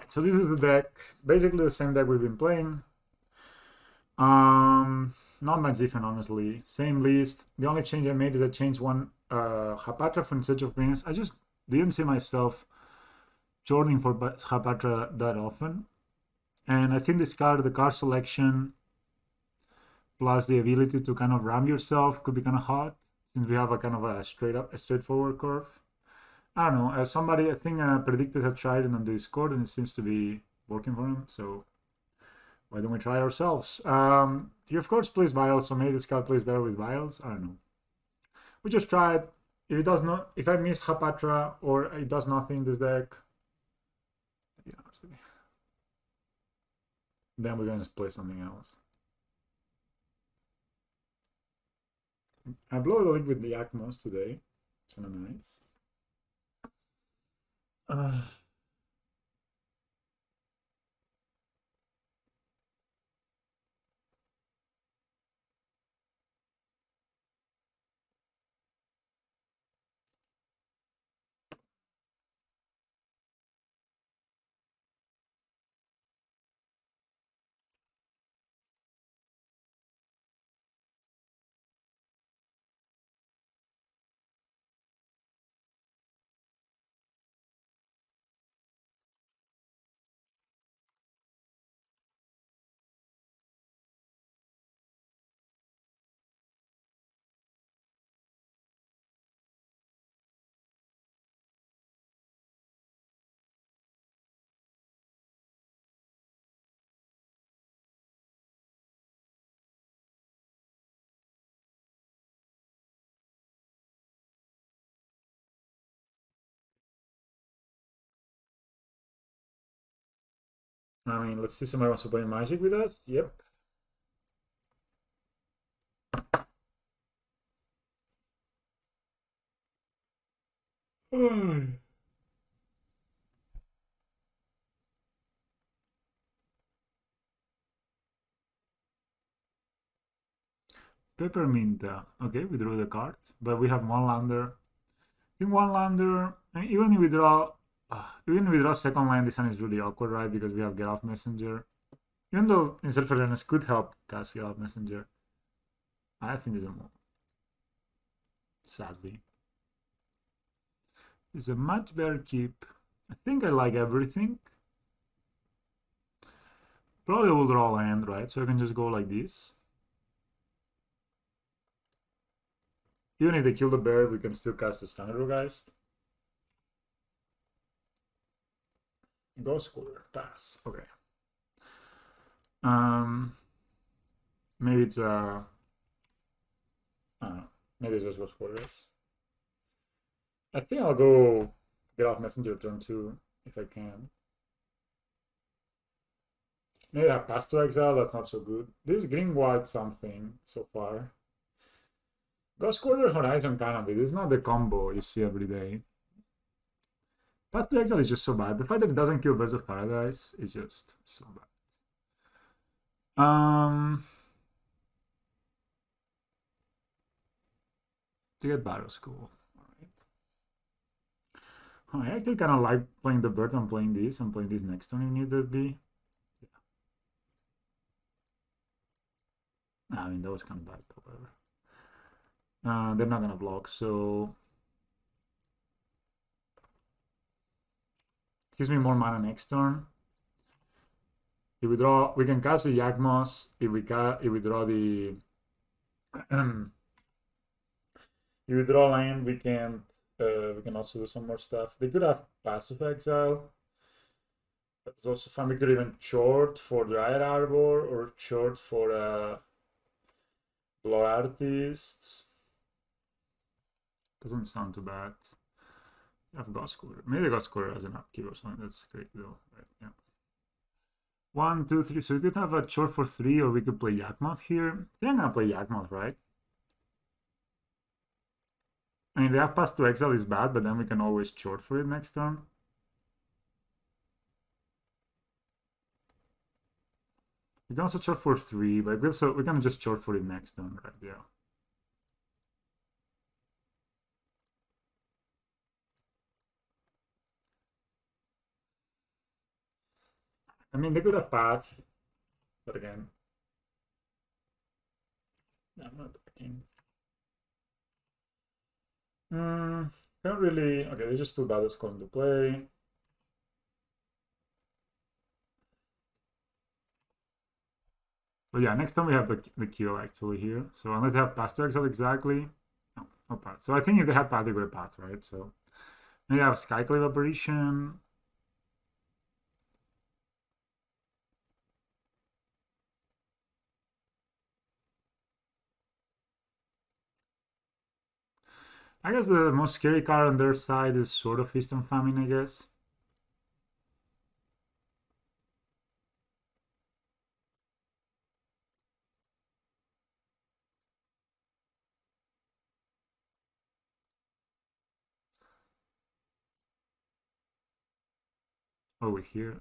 Alright, so this is the deck. Basically the same deck we've been playing. Not much different, honestly. Same list. The only change I made is I changed one Hapatra for Instead of Venus. I just didn't see myself chording for Hapatra that often. And I think this card, the card selection, plus the ability to kind of ram yourself could be kind of hot, since we have a kind of a straightforward curve. I don't know, as somebody I think predicted had tried it on the Discord and it seems to be working for him, so why don't we try ourselves? He of course plays Vials, so maybe this card plays better with Vials, I don't know. We just try it. If it does not, if I miss Hapatra or it does nothing in this deck, then we're gonna play something else. I blow the league with the Yawgmoth today. It's kind of nice. I mean, let's see somebody wants to play Magic with us. Yep. Peppermint. Okay, we drew the card, but we have one lander. In one lander, and even if we draw second land, this one is really awkward, right? Because we have Get Off Messenger. Even though Insurgence could help cast Get Off Messenger, I think this is a move. Sadly, it's a much better keep. I think I like everything. Probably will draw land, right? So I can just go like this. Even if they kill the bear, we can still cast the Standardgeist. Ghost Quarter, pass. Okay. Maybe it's I don't know. Maybe it's just Ghost Quarters. I think I'll go Get Off Messenger turn 2 if I can. Maybe I pass to exile, that's not so good. This green white something so far. Ghost Quarter Horizon Canopy, this is not the combo you see every day. Path to Exile is just so bad. The fact that it doesn't kill Birds of Paradise is just so bad. To get Battle School. Alright. I actually kind of like playing the bird and playing this next turn if need to be. Yeah. I mean, that was kind of bad, but whatever. They're not gonna block, so gives me more mana next turn. If we draw, we can cast the Yawgmoth. If we draw the if we draw land, we can also do some more stuff. They could have passive exile. It's also fun. We could even Chord for Dryad Arbor or Chord for Blood Artists. Doesn't sound too bad. I have Ghost Quarter. Maybe Ghost Quarter has an upkeep or something. That's great though. Right, yeah. 1, 2, 3. So we could have a Chord for 3, or we could play Yawgmoth here. I think I'm gonna play Yawgmoth, right? I mean, the up pass to exile is bad, but then we can always Chord for it next turn. We can also Chord for 3, but we can just Chord for it next turn, right? Yeah. I mean, they could have path, but again, I'm not looking. Can't really. Okay, they just put Battle Skull into play. But yeah, next time we have the kill actually here. So unless they have path to exile exactly. No path. So I think if they had path, they would have path, right? So maybe I have Skyclave Apparition. I guess the most scary card on their side is sort of Feast and Famine, I guess. Over here.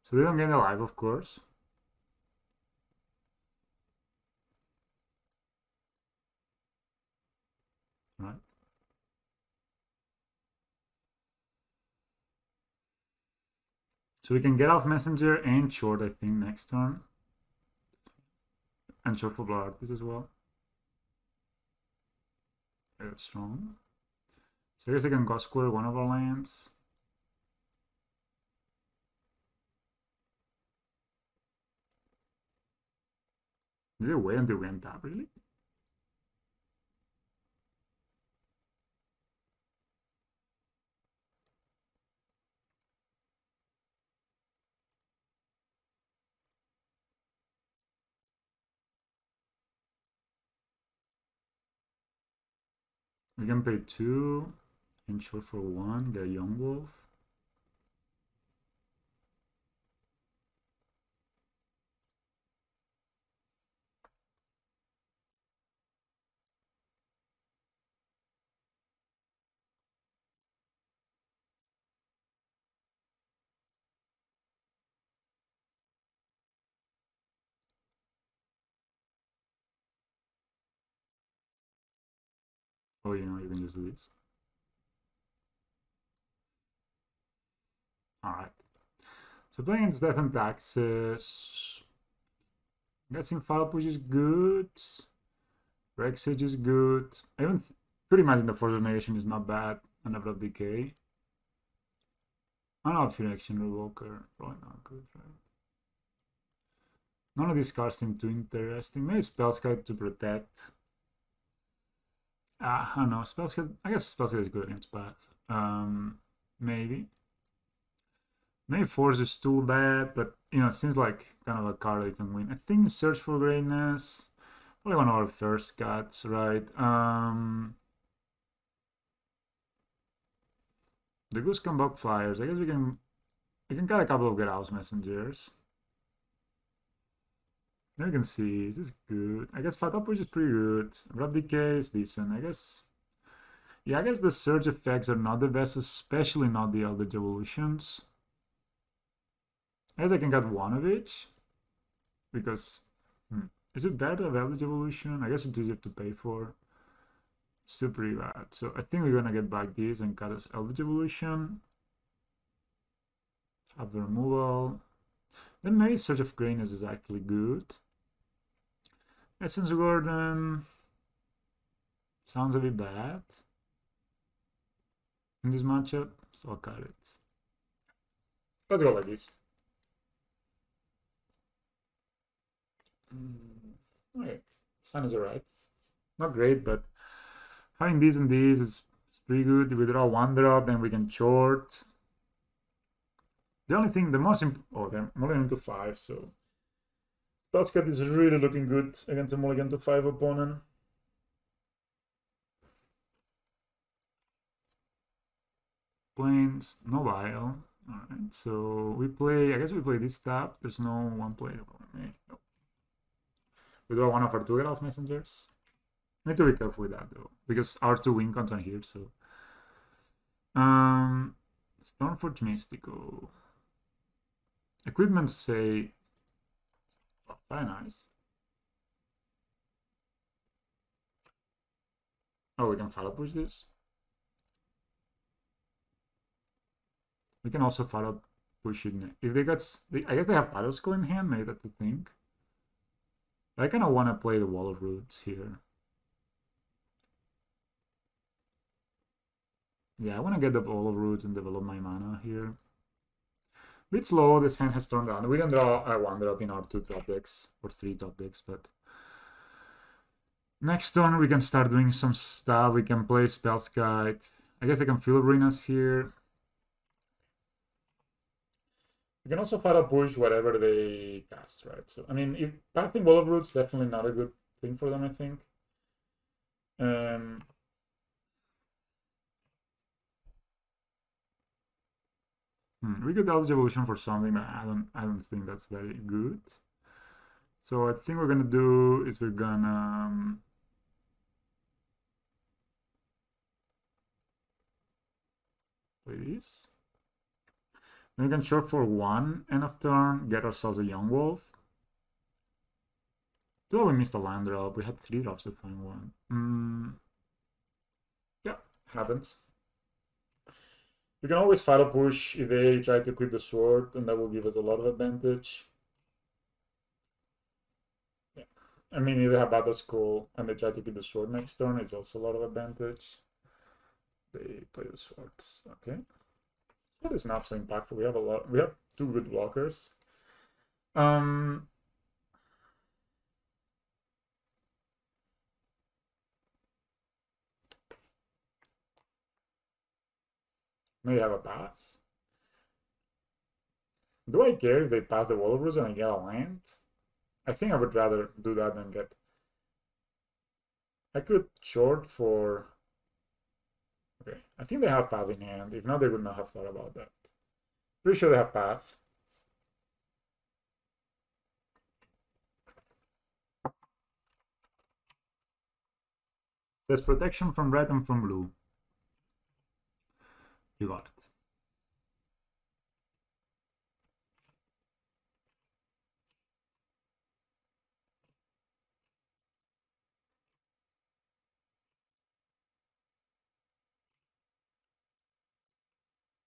So they don't get alive, of course. Right. So we can get off Messenger and Chord, I think, next turn. And Chord for Blood Artist as well. That's strong. So I guess I can go square one of our lands. Did they wait until we untap, really? We can pay 2 and Chord for 1, get a Yawgmoth. Oh, you know, you can just do this. Alright. So playing its Death and Taxes. Guessing Follow Push is good. Rexage is good. Even could imagine the Force of Negation is not bad. And Abrupt Decay. I don't know if Phyrexian Revoker. Probably not good, right? None of these cards seem too interesting. Maybe Spellscite to protect. I don't know. Spellscite. I guess Spellscite is good against Path. Maybe. Maybe Force is too bad, but you know, it seems like kind of a card that you can win. I think Search for Greatness. Probably one of our first cuts, right? The Goose can block Flyers. I guess we can cut a couple of Get Out Messengers. Now you can see, is this good? I guess Fatal Push is pretty good. Abrupt Decay is decent, I guess. Yeah, I guess the Surge effects are not the best, especially not the Eldritch Evolutions. I guess I can get one of each. Because, is it better to have Eldritch Evolution? I guess it's easier to pay for. Still pretty bad. So I think we're gonna get back these and cut us Eldritch Evolution. Have the removal. Then maybe Surge of Greatness is actually good. Essence Gordon sounds a bit bad in this matchup, so I'll cut it. Let's go like this. Okay, Sun is alright. Not great, but having these and these is pretty good. If we draw one drop, then we can short. The only thing, the most oh, they're mulligan to 5, so Spellscat is really looking good against a mulligan to 5 opponent. Plains, no Vile. Alright, so we play, I guess we play this tap. There's no one play. No. We draw one of our 2 Get Out Messengers. Need to be careful with that though, because our 2 win cons are here, so. Stormforge Mystico. Equipment say, oh, very nice. Oh, we can follow push this. We can also follow push it. If they got, I guess they have Battle Skull in hand. Maybe that's the thing. I kind of want to play the Wall of Roots here. Yeah, I want to get the Wall of Roots and develop my mana here. Bit slow, this hand has turned down. We can draw a 1-drop in our 2 top decks, or 3 top decks, but... Next turn we can start doing some stuff. We can play Spell's Guide. I guess I can fill arenas here. You can also fire a push whatever they cast, right? So, I mean, if pathing Wall of Roots, definitely not a good thing for them, I think. We could Eldritch Evolution for something, but I don't think that's very good. So I think we're gonna do is we're gonna play this. Then we can short for 1 end of turn, get ourselves a Yawgmoth. Though we missed a land drop, we had 3 drops to find one. Yeah, happens. We can always fire a push if they try to equip the sword, and that will give us a lot of advantage. Yeah. I mean, if they have Battle Skull and they try to equip the sword next turn, it's also a lot of advantage. They play the swords. Okay. Sword is not so impactful. We have 2 good blockers. May have a path. Do I care if they path the Wall of Roots and I get a land? I think I would rather do that than get... I could short for... Okay, I think they have path in hand. If not, they would not have thought about that. Pretty sure they have path. There's protection from red and from blue. You got it.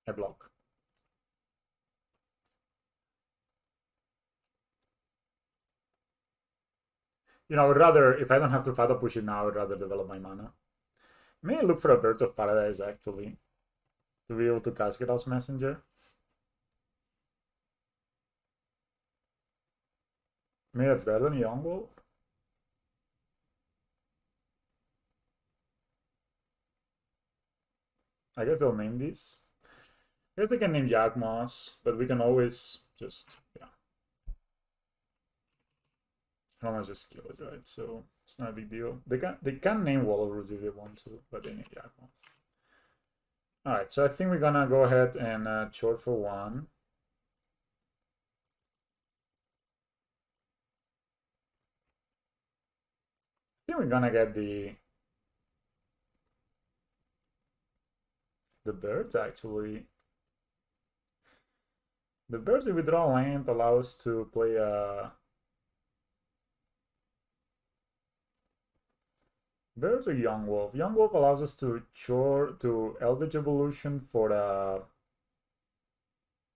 I block. You know, I would rather, if I don't have to Fatal Push it now, I would rather develop my mana. May I look for a Bird of Paradise, actually, to be able to cast Geralt's Messenger? Maybe that's better than Yawgmoth. I guess they'll name these. I guess they can name Yawgmoth, but we can always just, yeah. How much just kill it, right? So it's not a big deal. They can name Wall of Roots if they want to, but they name Yawgmoth. Alright, so I think we're gonna go ahead and short for 1. I think we're gonna get the birds, actually. The birds, if we draw land, allow us to play a... Birds or Yawgmoth? Yawgmoth allows us to Eldritch Evolution for the...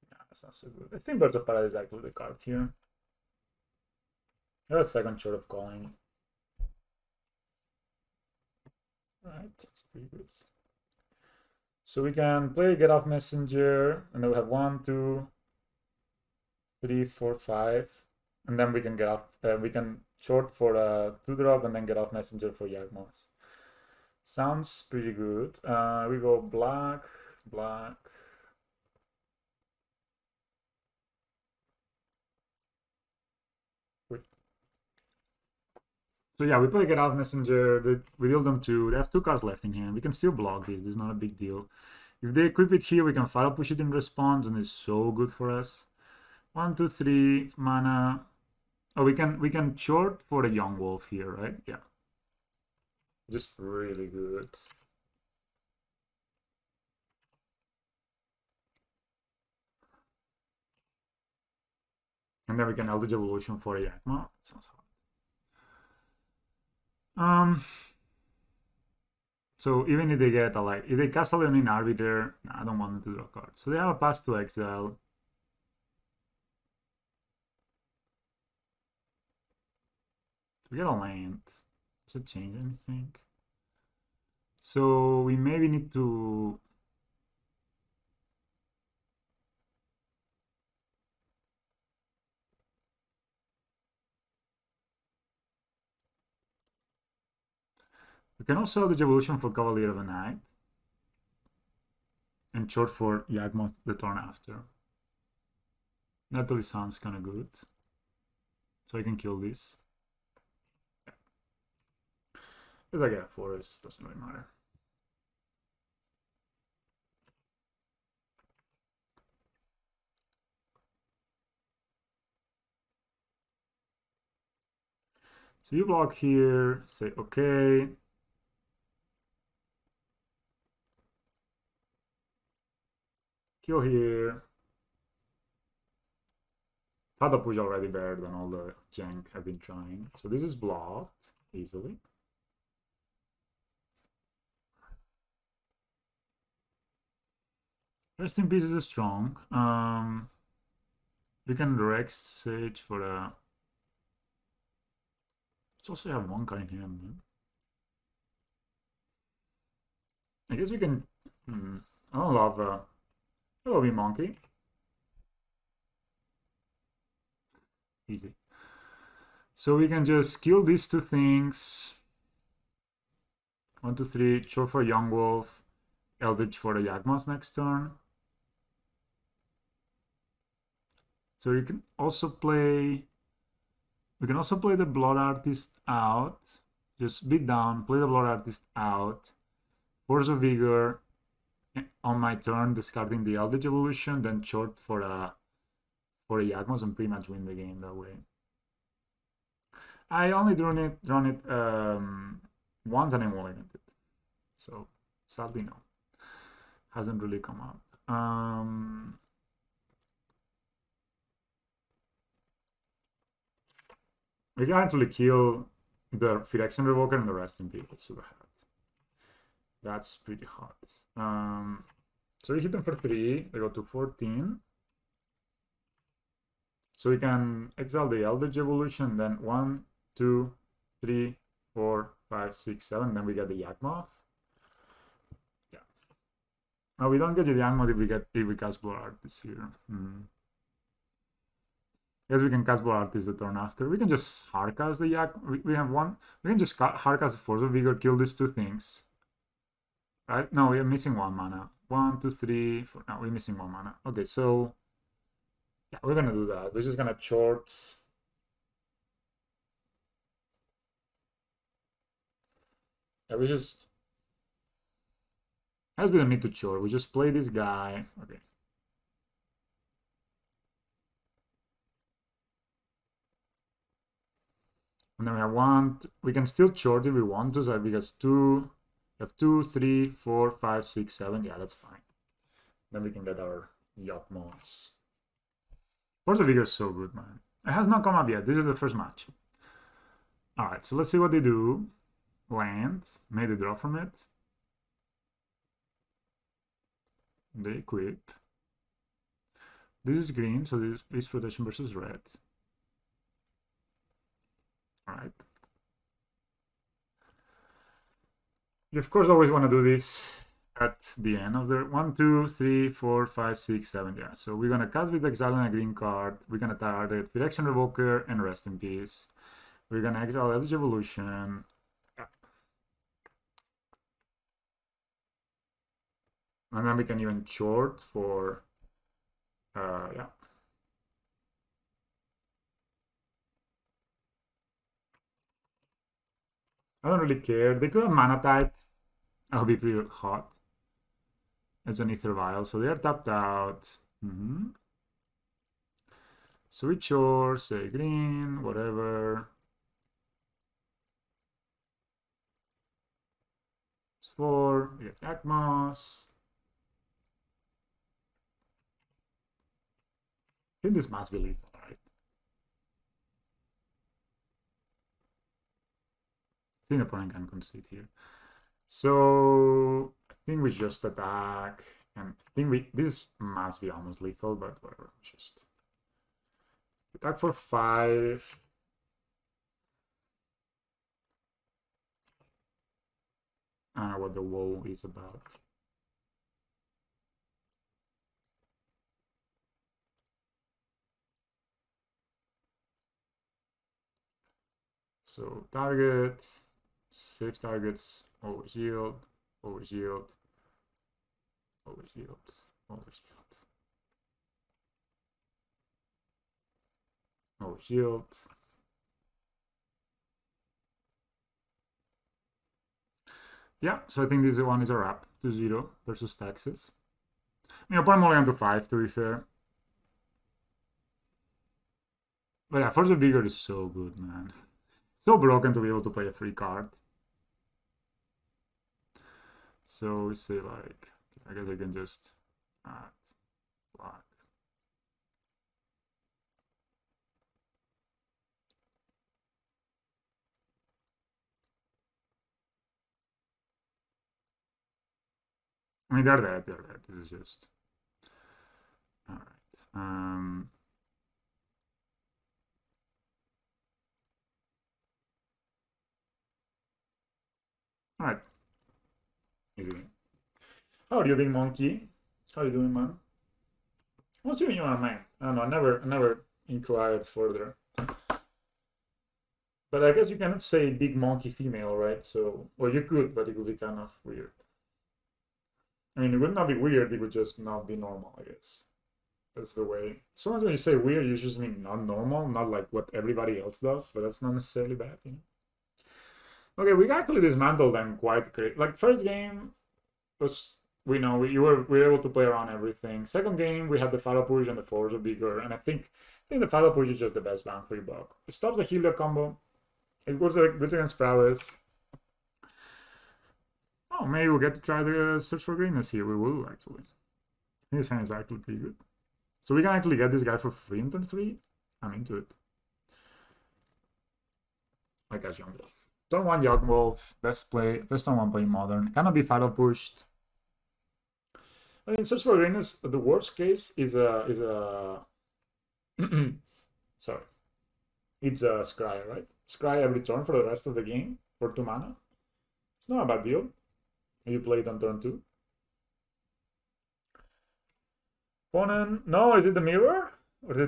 Yeah, that's not so good. I think Birds of Paradise is actually the card here. There's a second Chord of Calling. Alright, that's pretty good. So we can play Get Off Messenger, and then we have 1, 2, 3, 4, 5, and then we can get off. We can short for a 2-drop and then Get Off Messenger for Yawgmoth. Sounds pretty good. We go black, black. Wait. So yeah, we play Get Off Messenger. We deal them 2. They have 2 cards left in hand. We can still block this. This is not a big deal. If they equip it here, we can Fire Push it in response, and it's so good for us. 1, 2, 3 mana. Oh, we can short for the Yawgmoth here, right? Yeah. Just really good. And then we can Eldritch Evolution for a Yawgmoth. Sounds hard. So even if they get like if they cast a Leonin Arbiter, I don't want them to draw cards. So they have a pass to exile. We get a land. Does it change anything? So we maybe need to. We can also salvage evolution for Cavalier of the Night. And Chord for Yawgmoth the turn after. That really sounds kind of good. So I can kill this. As I get a forest, doesn't really matter. So you block here, say okay. Kill here. Thought the push already better than all the jank I've been trying. So this is blocked easily. Rest in Peace is strong. We can Rex Sage for a. Let's also have one card in hand. Man. I guess we can. I don't love. Hello, Bee Monkey. Easy. So we can just kill these two things. 1, 2, 3. Chore for Yawgmoth. Eldritch for the Yawgmoth next turn. So you can also play. We can also play the Blood Artist out. Just beat down, play the Blood Artist out. Force of Vigor on my turn, discarding the Eldritch Evolution, then short for a Yawgmoth and pretty much win the game that way. I only drawn it once and I mulliganed it. So sadly no. Hasn't really come up. We can actually kill the Phyrexian Revoker and the rest in peace. That's super hot. That's pretty hot. So we hit them for 3. They go to 14. So we can exile the Eldritch Evolution, then 1, 2, 3, 4, 5, 6, 7. Then we get the Yawgmoth. Yeah. No, we don't get the Yawgmoth if we cast Blood Artist here. Yes, we can cast Blood Artist the turn after. We can just hardcast the Yawg. We have one. We can just hardcast the Force of Vigor, kill these two things. Right? No, we are missing 1 mana. 1, 2, 3, 4. No, we're missing 1 mana. Okay, so yeah, we're gonna do that. We're just gonna short. Yeah, we just. I we don't need to short. We just play this guy. Okay. And then we have 1. We can still short if we want to, so because 2. We have 2, 3, 4, 5, 6, 7. Yeah, that's fine. Then we can get our Yawgmoths. Force of Vigor is so good, man. It has not come up yet. This is the first match. Alright, so let's see what they do. Land. Made a draw from it. They equip. This is green, so this is protection versus red. Alright. You of course always want to do this at the end of the 1, 2, 3, 4, 5, 6, 7. Yeah, so we're gonna cast with exile and a green card. We're gonna target Phyrexian Revoker and Rest in Peace. We're gonna exile Eldritch Evolution. And then we can even short for yeah. I don't really care. They could have mana type. That would be pretty hot. It's an Ether Vial, so they're tapped out. Switch or say green, whatever. It's 4. We get Yawgmoth. I think this must be lethal, right? I think the opponent can concede here. So I think we just attack, and I think this must be almost lethal, but whatever. Just attack for 5. I don't know what the woe is about. So targets, save targets, always yield, always yield, always yield, always yield, always yield. Yeah, so I think this one is a wrap. 2-0 versus Texas. I mean, I'll put him only on to 5, to be fair. But yeah, Force of Vigor is so good, man. So broken to be able to play a free card. So we say, like, I guess I can just add black. I mean, they're dead. This is just... Alright. Alright. Easy. How are you, big monkey? How are you doing, man? What's doing you, man? I don't know. I never inquired further. But I guess you cannot say big monkey female, right? So, well, you could, but it would be kind of weird. I mean, it would not be weird. It would just not be normal, I guess. That's the way. Sometimes when you say weird, you just mean not normal, not like what everybody else does, but that's not necessarily bad, you know? Okay, we actually dismantled them quite great. Like, first game was, we were able to play around everything. Second game, we had the Fatal Push and the Force of Vigor, and I think the Fatal Push is just the best bang for your buck. It stops the healer combo. It was good against prowess. Oh, maybe we'll get to try the Search for Greatness here. We will, actually. This hand is actually pretty good. So we can actually get this guy for free in turn 3. I'm into it. I got Yawgmoth. Turn 1 Yawgmoth, best play. First turn 1 play modern. Cannot be Fatal Pushed. I mean, Search for Greatness, the worst case is a sorry. It's a Scry, right? Scry every turn for the rest of the game for 2 mana. It's not a bad deal. You play it on turn 2. Opponent, no, is it the mirror? Or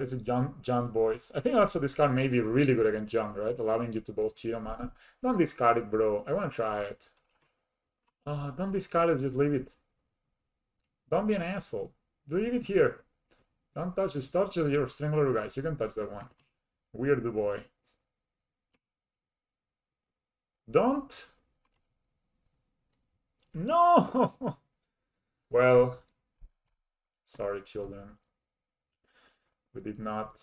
is it Jund Boys? I think also this card may be really good against Jund, right? Allowing you to both cheat on mana. Don't discard it, bro. I want to try it. Don't discard it, just leave it. Don't be an asshole. Leave it here. Don't touch this. Touch your Strangler, guys. You can touch that one. Weird boy. Don't. No! Well, sorry, children. We did not.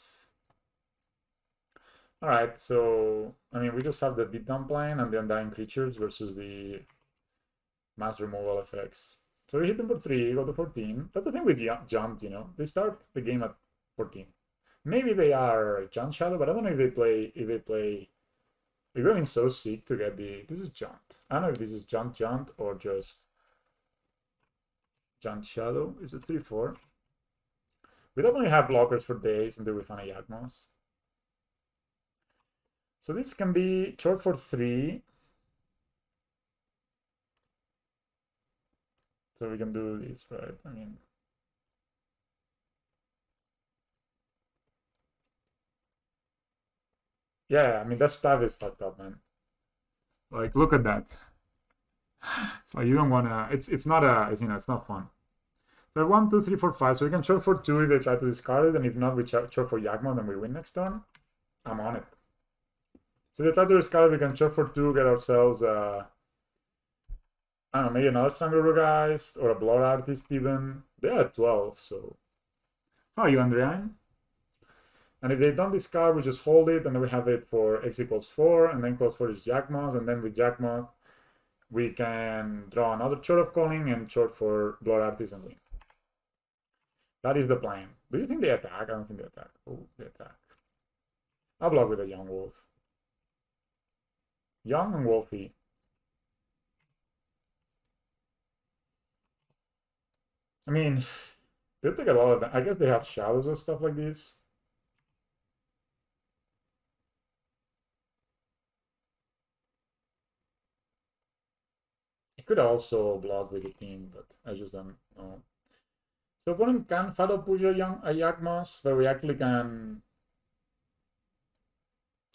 Alright, so, I mean, we just have the beatdown plan and the Undying Creatures versus the mass removal effects. So we hit number 3, go to 14. That's the thing with Jund, you know. They start the game at 14. Maybe they are Jund Shadow, but I don't know if they play... We're going so sick to get the... This is Jund. I don't know if this is Jund or just Jund Shadow. Is it 3-4? We definitely have blockers for days until we find a Yawgmoth. So this can be Chord for 3. So we can do this, right? I mean... Yeah, I mean, that stuff is fucked up, man. Like, look at that. So you don't wanna... It's not it's not fun. So 1, 2, 3, 4, 5. So we can Chord for 2 if they try to discard it, and if not, we Chord for Yawgmoth and we win next turn. I'm on it. So if they try to discard it, we can Chord for 2, get ourselves I don't know, maybe another Strangler Geist or a Blood Artist even. They're at 12, so... How are you, Andrian? And if they don't discard, we just hold it, and then we have it for X equals 4, and then equals 4 is Yawgmoth, and then with Yawgmoth, we can draw another Chord of Calling and Chord for Blood Artist and win. That is the plan. Do you think they attack? I don't think they attack. Oh, they attack. I'll block with a Young Wolf. Young and Wolfy. I mean, they take a lot of them. I guess they have shadows or stuff like this. It could also block with the team, but I just don't know. So opponent can follow push a Yawgmoth, but we actually can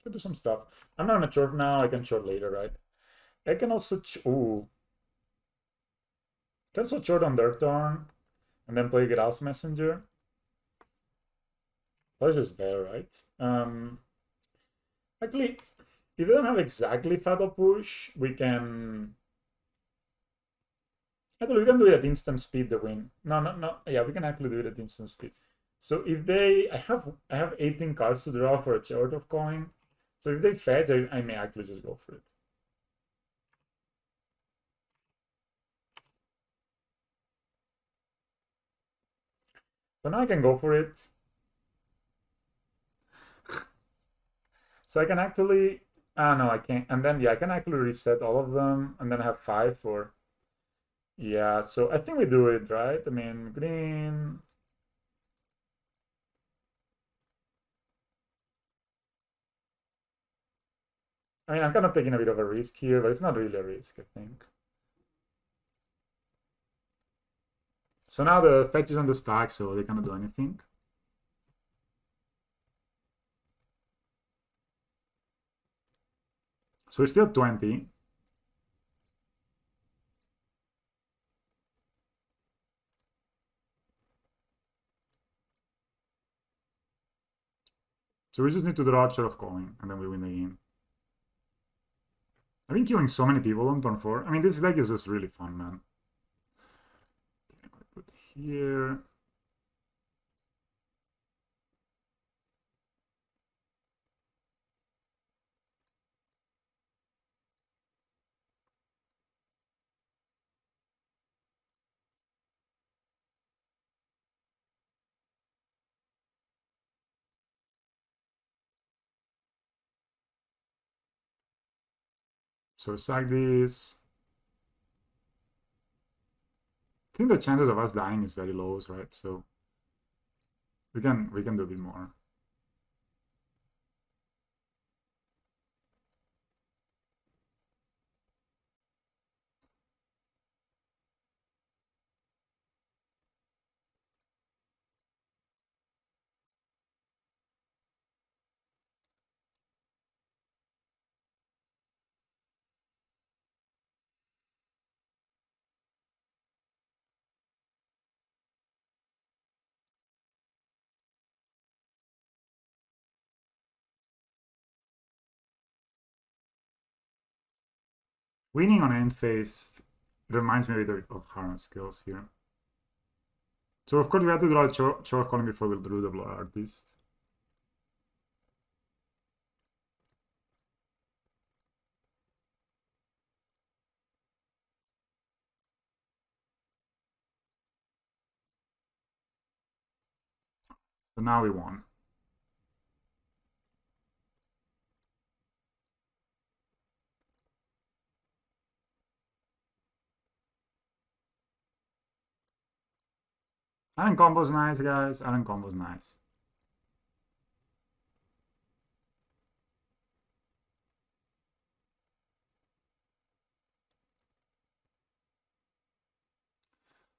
do some stuff. I'm not gonna short now, I can short later, right? I can also ooh. Can also short on their turn and then play Grass Messenger. That's just better, right? Actually, if we don't have exactly Fatal Push, we can actually we can do it at instant speed the win. No. Yeah, we can actually do it at instant speed. So if they I have 18 cards to draw for a Chord of Coin. So if they fetch, I may actually just go for it. So now I can go for it. So I can actually no, I can't. And then yeah, I can actually reset all of them and then have 5 for yeah, so I think we do it, right? I mean green. I mean I'm kind of taking a bit of a risk here, but it's not really a risk, I think. So now the fetch is on the stack, so they cannot do anything. So it's still 20. So we just need to draw a Chord of Calling, and then we win the game. I've been killing so many people on turn 4. I mean, this deck is just really fun, man. Put here. So sack this. I think the chances of us dying is very low, right? So we can do a bit more. Winning on end phase reminds me a bit of Harness skills here. So of course we have to draw a Chord of Calling before we drew the Blood Artist. So now we won. Iron combo's nice, guys. Iron combo's nice.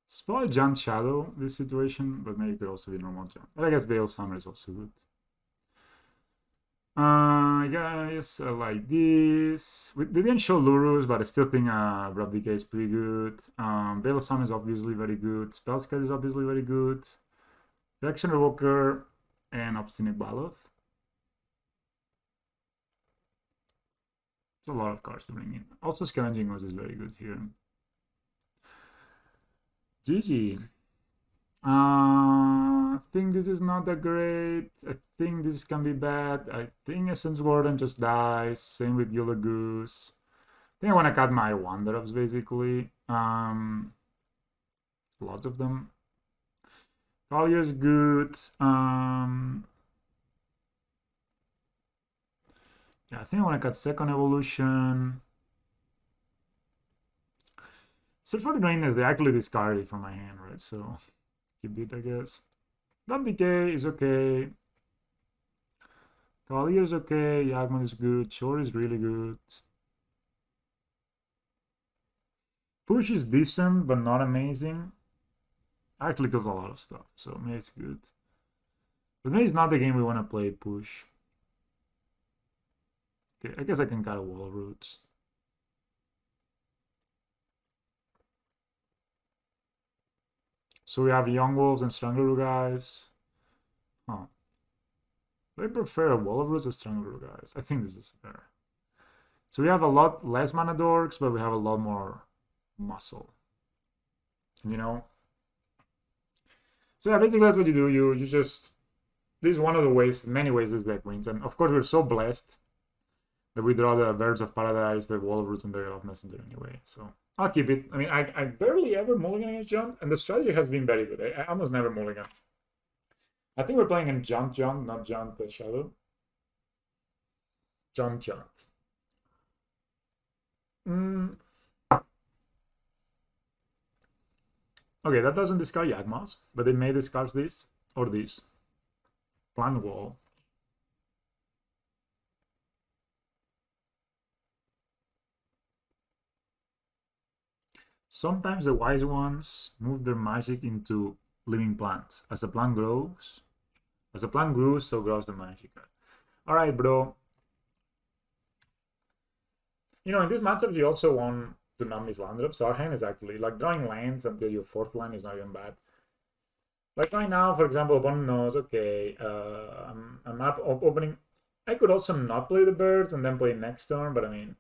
It's probably Jump Shadow, this situation, but maybe it could also be normal jump. But I guess Veil Summer is also good. Guys, like this. They didn't show Lurus, but I still think Rob Decay is pretty good. Veil of Summer is obviously very good. Spellscale is obviously very good. Reaction Revoker and Obstinate Baloth. It's a lot of cards to bring in. Also, Scavenging Ooze is very good here. GG. I think this is not that great. I think this can be bad. I think Essence Warden just dies. Same with Yellow Goose. I think I want to cut my Wanderups basically. Lots of them. Collier's good. Yeah, I think I want to cut Second Evolution. Search for the Greenness, they actually discard it from my hand, right? So keep it, I guess. That decay is okay. Cavalier is okay. Yawgmoth is good. Chord is really good. Push is decent, but not amazing. Actually kills a lot of stuff, so maybe it's good. But maybe it's not the game we want to play, push. Okay, I guess I can cut a wall of roots. So we have young wolves and Strangler guys. Huh. I prefer a wall of roots or Strangler guys. I think this is better. So we have a lot less mana dorks, but we have a lot more muscle. You know? So yeah, basically that's what you do. You just... This is one of the ways, many ways this deck wins. And of course we're so blessed that we draw the Birds of Paradise, the Wall of Roots, and the Elf Messenger anyway. So I'll keep it. I mean, I barely ever mulligan against Junt, and the strategy has been very good. I almost never mulligan. I think we're playing in Junt, not Junt Shadow. Junt. Okay, that doesn't discard Yawgmoth, but it may discard this or this. Plant Wall. Sometimes the wise ones move their magic into living plants. As the plant grows, so grows the magic. Alright, bro. You know, in this matchup, you also want to not miss land drops. So our hand is actually, like, drawing lands until your fourth land is not even bad. Like right now, for example, opponent knows, okay, I'm up opening. I could also not play the birds and then play next turn, but I mean,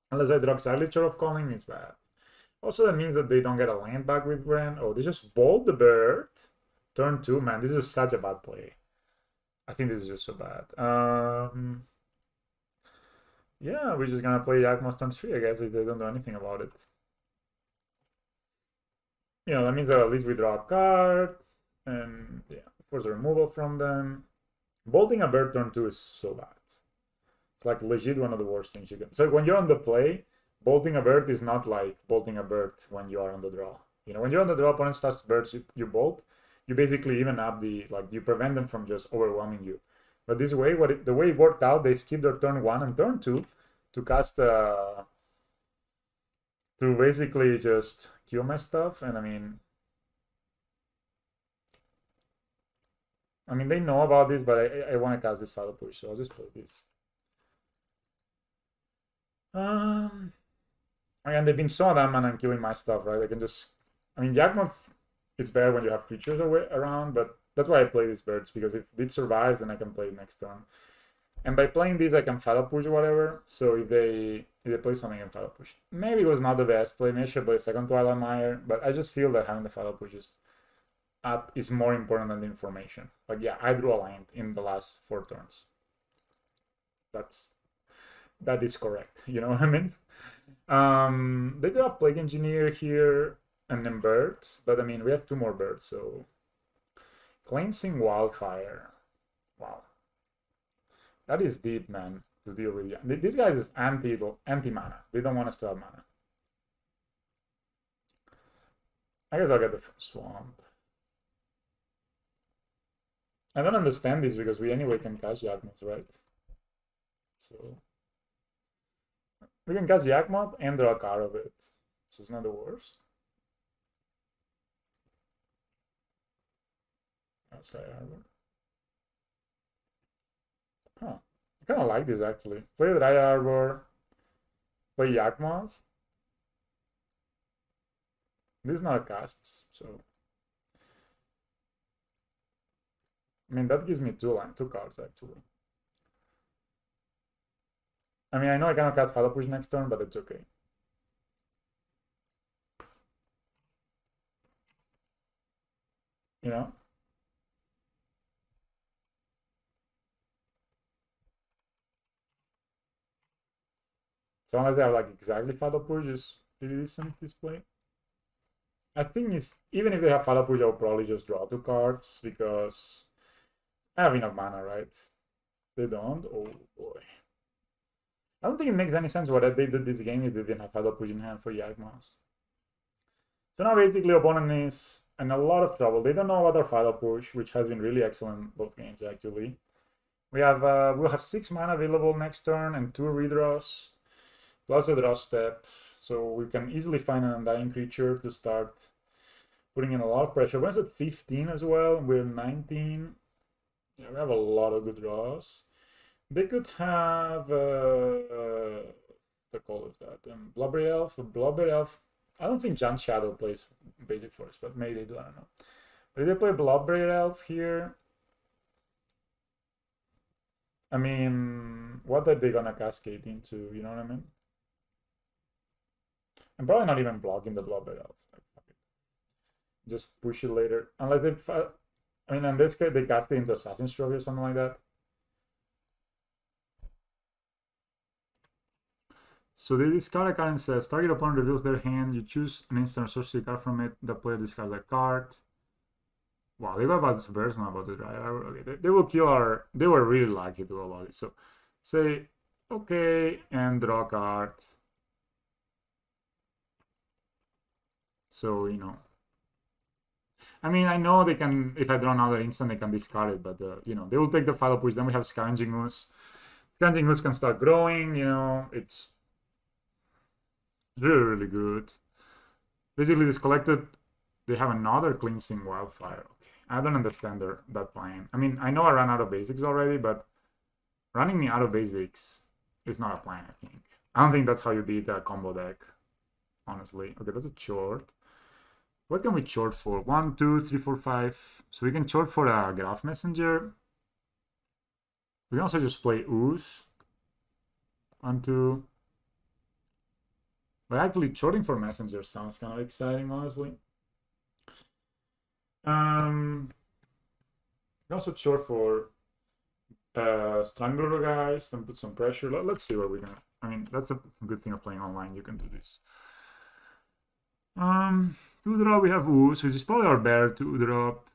unless I draw exactly Chord of Calling, it's bad. Also, that means that they don't get a land back with Ren. Oh, they just bolt the bird. Turn 2, man, this is such a bad play. I think this is just so bad. Yeah, we're just gonna play Yawgmoth turn 3, I guess, if they don't do anything about it. You know, that means that at least we draw a card, and yeah, force a removal from them. Bolting a bird turn 2 is so bad. It's like legit one of the worst things you can. So when you're on the play, bolting a bird is not like bolting a bird when you are on the draw. You know, when you're on the draw, opponent starts birds, you bolt. You basically even up the, like, you prevent them from just overwhelming you. But this way, the way it worked out, they skip their turn 1 and turn 2 to cast to basically just kill my stuff. And I mean, they know about this, but I want to cast this Fatal Push, so I'll just play this. Again, they've been so adamant on killing my stuff, right? I can just... I mean, Yawgmoth is better when you have creatures around, but that's why I play these birds, because if it survives, then I can play it next turn. And by playing these, I can Fatal Push or whatever, so if they play something, I can Fatal Push. Maybe it was not the best play, maybe I should play second Twilight Mire, but I just feel that having the Fatal Pushes up is more important than the information. Like, yeah, I drew a land in the last 4 turns. That is correct, you know what I mean? They draw Plague Engineer here and then birds, but I mean, we have 2 more birds, so... Cleansing Wildfire. Wow. That is deep, man, to deal with. These guys is anti-mana. They don't want us to have mana. I guess I'll get the Swamp. I don't understand this because we anyway can catch Yawgmoth, right? So... we can catch Yawgmoth and draw a card of it. So it's not the worst. That's Sky Arbor. Huh. I kind of like this actually. Play Dry Arbor. Play Yawgmoth. This is not a cast, so... I mean, that gives me 2 cards actually. I mean, I know I cannot cast Fatal Push next turn, but it's okay. You know? So unless they have like exactly Fatal Push, is pretty decent display. I think it's, even if they have Fatal Push, I'll probably just draw 2 cards because I have enough mana, right? They don't? Oh boy. I don't think it makes any sense what they did this game if they didn't have Fatal Push in hand for Yawgmoth. So now basically opponent is in a lot of trouble. They don't know about our final push, which has been really excellent both games actually. We'll have 6 mana available next turn and 2 redraws, plus a draw step. So we can easily find an undying creature to start putting in a lot of pressure. When is it 15 as well? We're 19. Yeah, we have a lot of good draws. They could have the call of that Blubbery Elf. Blubbery Elf. I don't think John Shadow plays basic force, but maybe they do. I don't know. But if they play Blubbery Elf here, I mean, what are they gonna cascade into? You know what I mean? I'm probably not even blocking the Blubbery Elf. Just push it later, unless they. I mean, in this case, they cascade into Assassin's Trophy or something like that. So they discard a card and says, target opponent reveals their hand, you choose an instant sorcery card from it, the player discards a card. Wow, they go about this verse, not about the dry. Okay, they will kill our... They were really lucky to go about it. So say, okay, and draw a card. So, you know. I mean, I know they can, if I draw another instant, they can discard it, but, you know, they will take the final push. Then we have Scavenging Ooze. Scavenging Ooze can start growing, you know, it's really, really good. Basically, this collected, they have another Cleansing Wildfire. Okay, I don't understand that plan. I mean, I know I ran out of basics already, but running me out of basics is not a plan, I think. I don't think that's how you beat a combo deck, honestly. Okay, that's a Chord. What can we Chord for? 1, 2, 3, 4, 5. So we can Chord for a Graph Messenger. We can also just play Ooze. 1, 2. But actually, Chording for Messenger sounds kind of exciting, honestly. We can also Chord for Strangler guys, then put some pressure. Let's see what we're gonna. I mean, that's a good thing of playing online. You can do this. 2-drop, we have Ooze, which is probably our better 2-drop.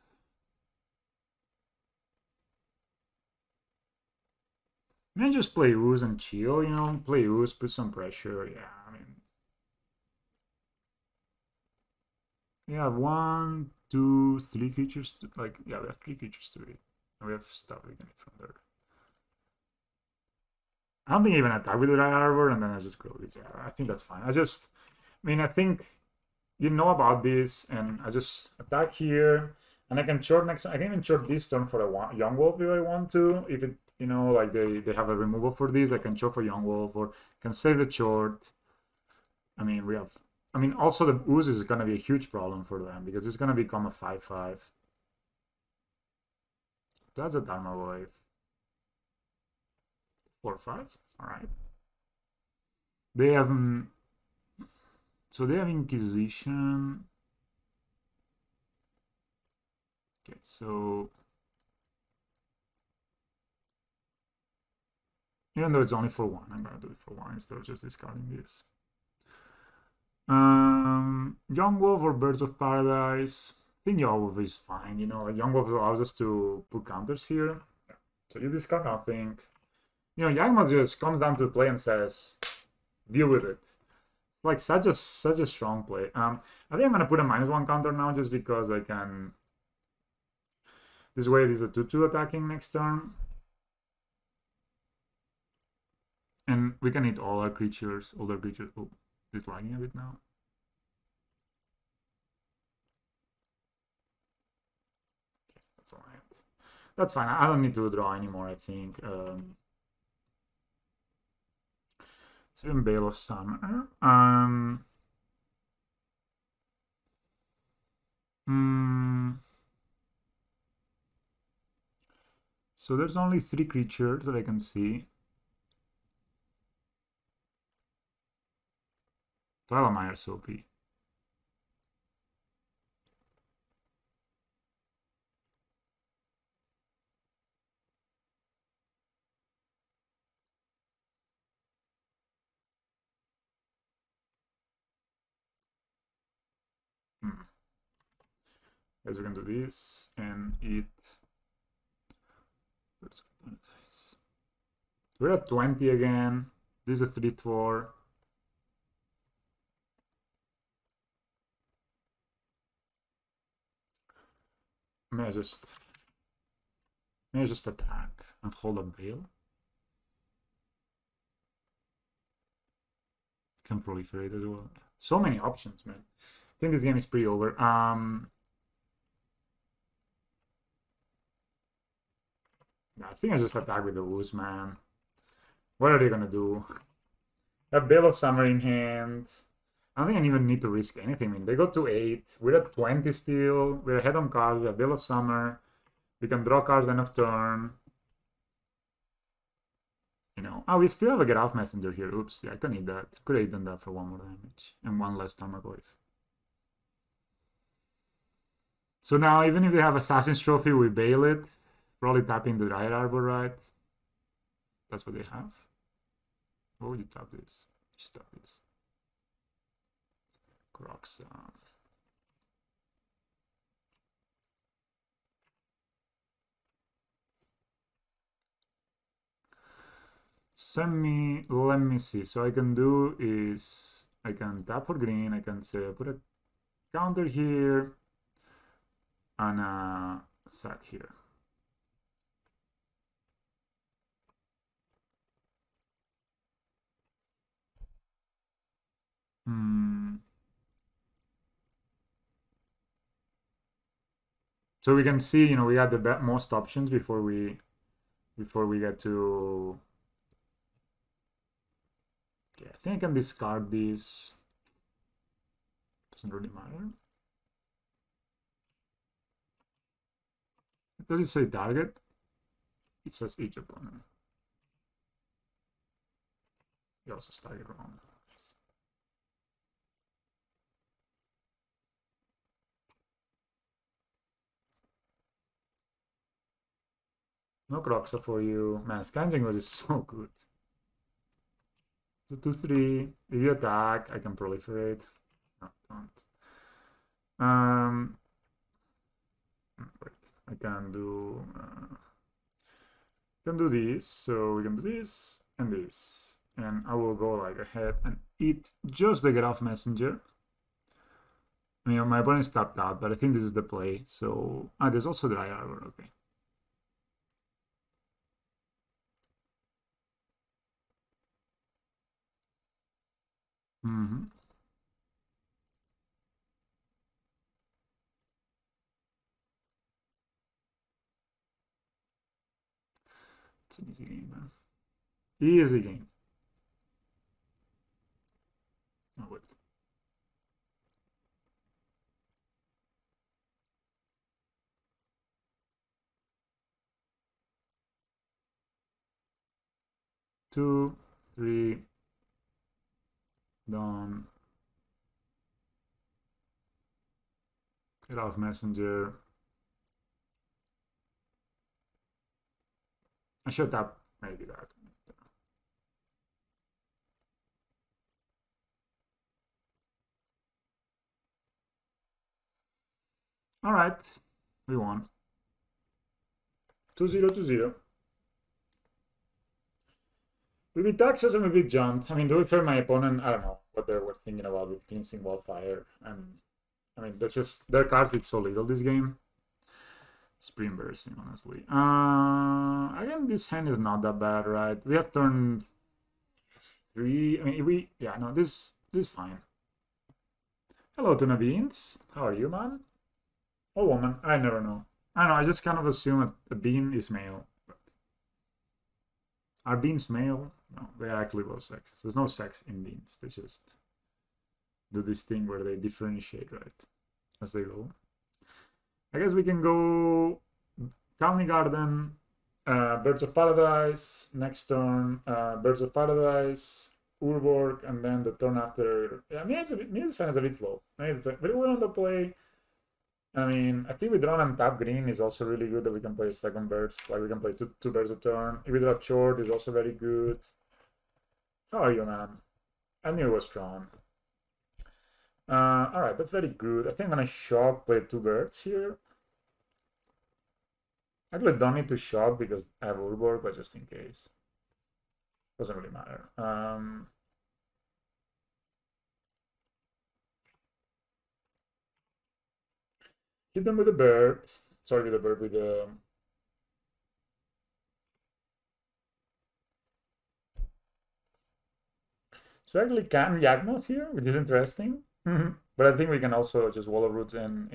Maybe just play Ooze and chill, you know? Play Ooze, put some pressure, yeah, I mean... We have 1, 2, 3 creatures, like, yeah, we have 3 creatures to read. And we have stuff we can get from there. I don't think I even attack with the Dry Arbor, and then I just grow these. Yeah, I think that's fine. I mean, I think you know about this, and I just attack here, and I can Chord next. I can even Chord this turn for a Yawgmoth if I want to. If it, you know, like they have a removal for this, I can Chord for Yawgmoth or can save the Chord. I mean, we have. I mean, also the Ooze is gonna be a huge problem for them because it's gonna become a 5/5. That's a Dharma Wave. 4/5. All right. They have. So they have Inquisition. Okay, so even though it's only for 1, I'm gonna do it for 1 instead of just discarding this. Yawgmoth or Birds of Paradise. I think Yawgmoth is fine, you know, like Yawgmoth allows us to put counters here. So you discard nothing. You know, Yawgmoth just comes down to play and says, deal with it. Like such a strong play. I think I'm gonna put a -1 counter now just because I can. This way it is a 2/2 attacking next turn. And we can hit all our creatures, older creatures. Oh, it's lagging a bit now. Okay, that's alright. That's fine. I don't need to draw anymore, I think. It's even Bale of Summer. So there's only 3 creatures that I can see. Thalameyer's OP. Guys, we're gonna do this and eat. We're at 20 again. This is a 3/4. May I just attack and hold a Veil? Can proliferate as well. So many options, man. I think this game is pretty over. I think I just attack with the Woos, man. What are they gonna do? A Veil of Summer in hand. I don't think I even need to risk anything. I mean, they go to 8. We're at 20 still. We're ahead on cards. We have Veil of Summer. We can draw cards end of turn. You know. Oh, we still have a Get Off Messenger here. Oops. Yeah, I could need that. Could have eaten that for 1 more damage. And 1 less Tarmogoyf. So now, even if they have Assassin's Trophy, we bail it. Probably tapping the Dryad Arbor, right? That's what they have. What would you tap this? Just tap this. Crocs. Let me see. So I can do is I can tap for green. I can say put a counter here and a sack here. So we can see, you know, we had the most options before we get to. Okay, I think I can discard this. Doesn't really matter. Does it say target? It says each opponent. You also target wrong. Yes. No Croxa for you. Man, Scanning was so good. So 2-3. If you attack, I can proliferate. No, don't. Wait. I can do this. So we can do this and this. And I will go like ahead and eat just the Get Off Messenger. I mean, my opponent's tapped out, but I think this is the play. So, there's also Dry Arbor, okay. It's an easy game, man. Easy game. Oh, wait. Two, three, done. Get Off Messenger. I should tap maybe that. All right, we won. 2-0, 2-0. We beat Texas and we beat John. I mean, to be fair, my opponent, I don't know what they were thinking about with Cleansing Wildfire. And I mean, that's just their cards did so little this game. It's pretty embarrassing, honestly. Again, this hand is not that bad, right? We have turn 3. I mean, this is fine. Hello, Tuna Beans. How are you, man? Or woman? I never know. I don't know. I just kind of assume a bean is male. But are beans male? No, they are actually both sexes. There's no sex in beans. They just do this thing where they differentiate, right, as they go. I guess we can go Calny Garden, Birds of Paradise, next turn, Birds of Paradise, Urborg, and then the turn after. Yeah, this hand is a bit low. But we're on the play. I mean, I think we draw and tap green is also really good that we can play second birds. Like we can play two birds a turn. If we draw Chord is also very good. How are you, man? I knew it was strong. Alright, that's very good. I think I'm gonna shock, play 2 birds here. I actually don't need to shock because I have Urborg, but just in case. Doesn't really matter. Hit them with a bird. Sorry, the bird with the. So I actually can Yawgmoth here, which is interesting. But I think we can also just Wall of Roots and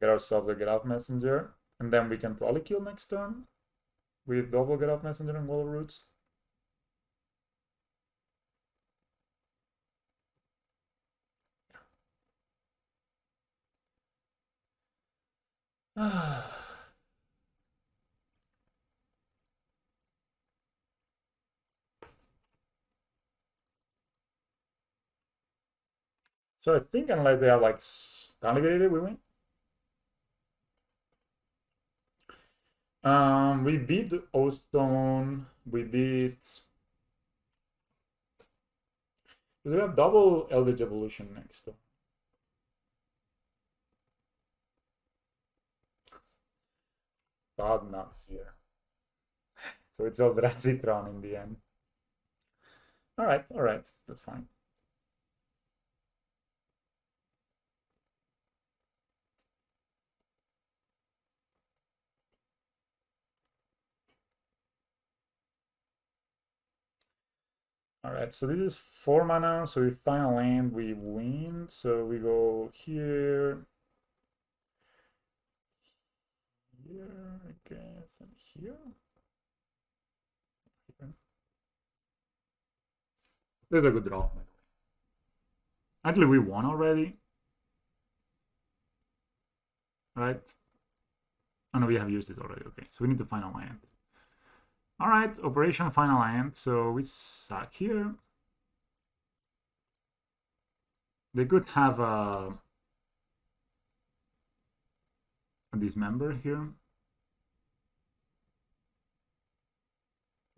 get ourselves a Get Out Messenger. And then we can probably kill next turn with double Get Out Messenger and Wall of Roots. So I think unless they have like Calibrated, we win. We beat Ostone. We beat. Because we have double Eldritch Evolution next. God nuts here. So it's all Etron in the end. All right, that's fine. All right, so this is 4 mana. So we find a land, we win. So we go here, here, I guess, and here. This is a good draw. Actually, we won already, right? Oh no, we have used it already. Okay, so we need to find a land. All right, Operation Final Land. So we suck here. They could have a dismember here.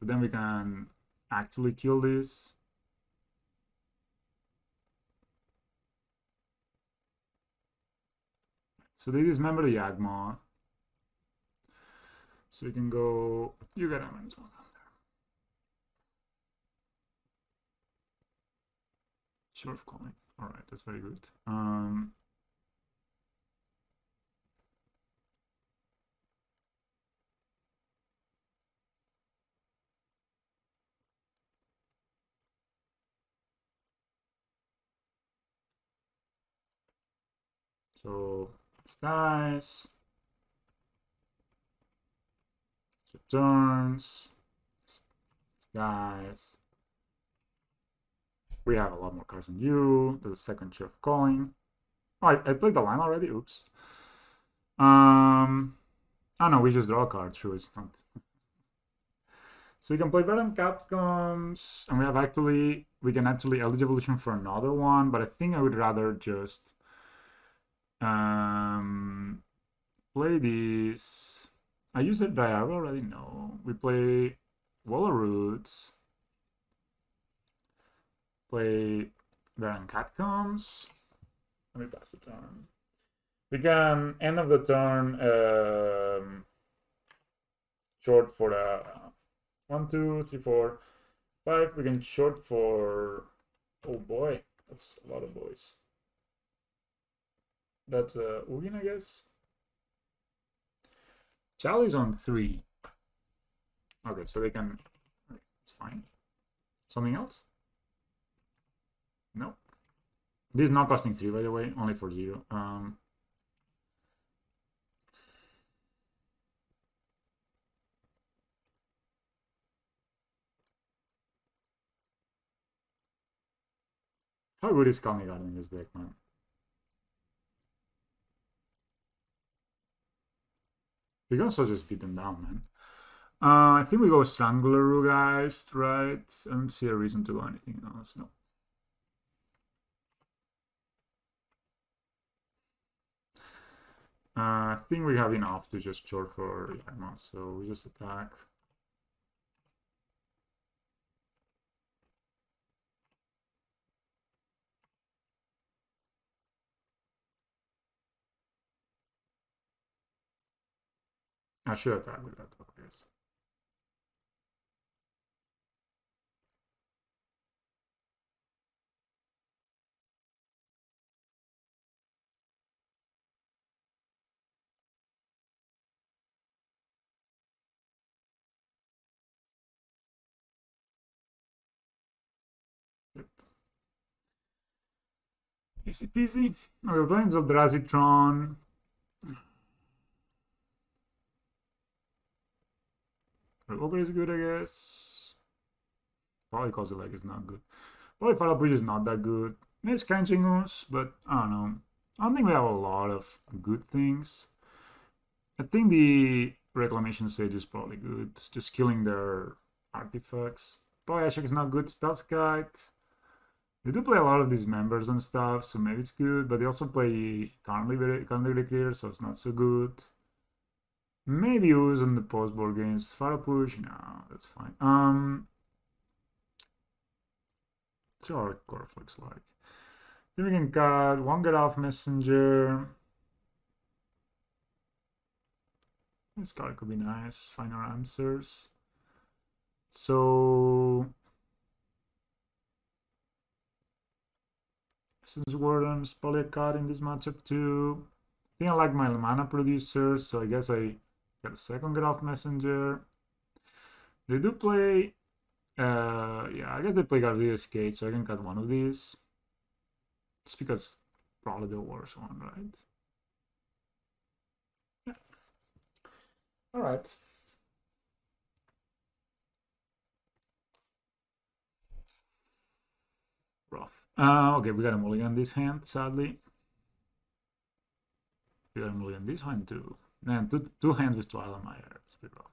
But then we can actually kill this. So they dismember the Yawgmoth. So we can go. You got a mental. Sure of calling. All right, that's very good. So it's nice. So turns. It's nice. We have a lot more cards than you. There's a second Cheer of Calling. Oh, I played the line already. Oops. Oh no, we just draw a card. True, it's not. So we can play Verdant Capcoms, and we can actually Eldritch Evolution for another one, but I think I would rather just play this. I used it Diarrhea already. No, we play Wall of Roots. Play Verdant Catcombs. Let me pass the turn. We can end of the turn short for the 1, 2, 3, 4, 5. We can short for. Oh boy, that's a lot of boys. That's Ugin, I guess. Charlie's on 3. Okay, so they can. It's fine. Something else? No. This is not costing 3, by the way, only for 0. How good is Kamigar in this deck, man? We can also just beat them down, man. I think we go Strangler, guys, right? I don't see a reason to go anything else, no. I think we have enough to just short for Yawgmoth, so we just attack. I should attack with that, I guess. Easy peasy. We're playing Etron. Revoker is good, I guess. Probably Kozilek is not good. Probably Parapush is not that good. Maybe Scanchingus, but I don't know. I don't think we have a lot of good things. I think the Reclamation Sage is probably good. Just killing their artifacts. Probably Ashok is not good. Spellskite. They do play a lot of these members and stuff, so maybe it's good, but they also play currently clear, so it's not so good. Maybe use in the post-board games. Farapush, no, that's fine. Sure, Corf looks like. Then we can cut one get off messenger. This card could be nice. Final answers. So Essence Warden's probably a card in this matchup too. I think I like my mana producer, so I guess I got a second get off messenger. They do play yeah, I guess they play Gardia's Cage, so I can cut one of these. Just because probably the worst one, right? Yeah. Alright. Rough. Okay, we got a mulligan this hand, sadly. We got a mulligan this hand too. Man, two hands with Twilight Mire. It's pretty rough.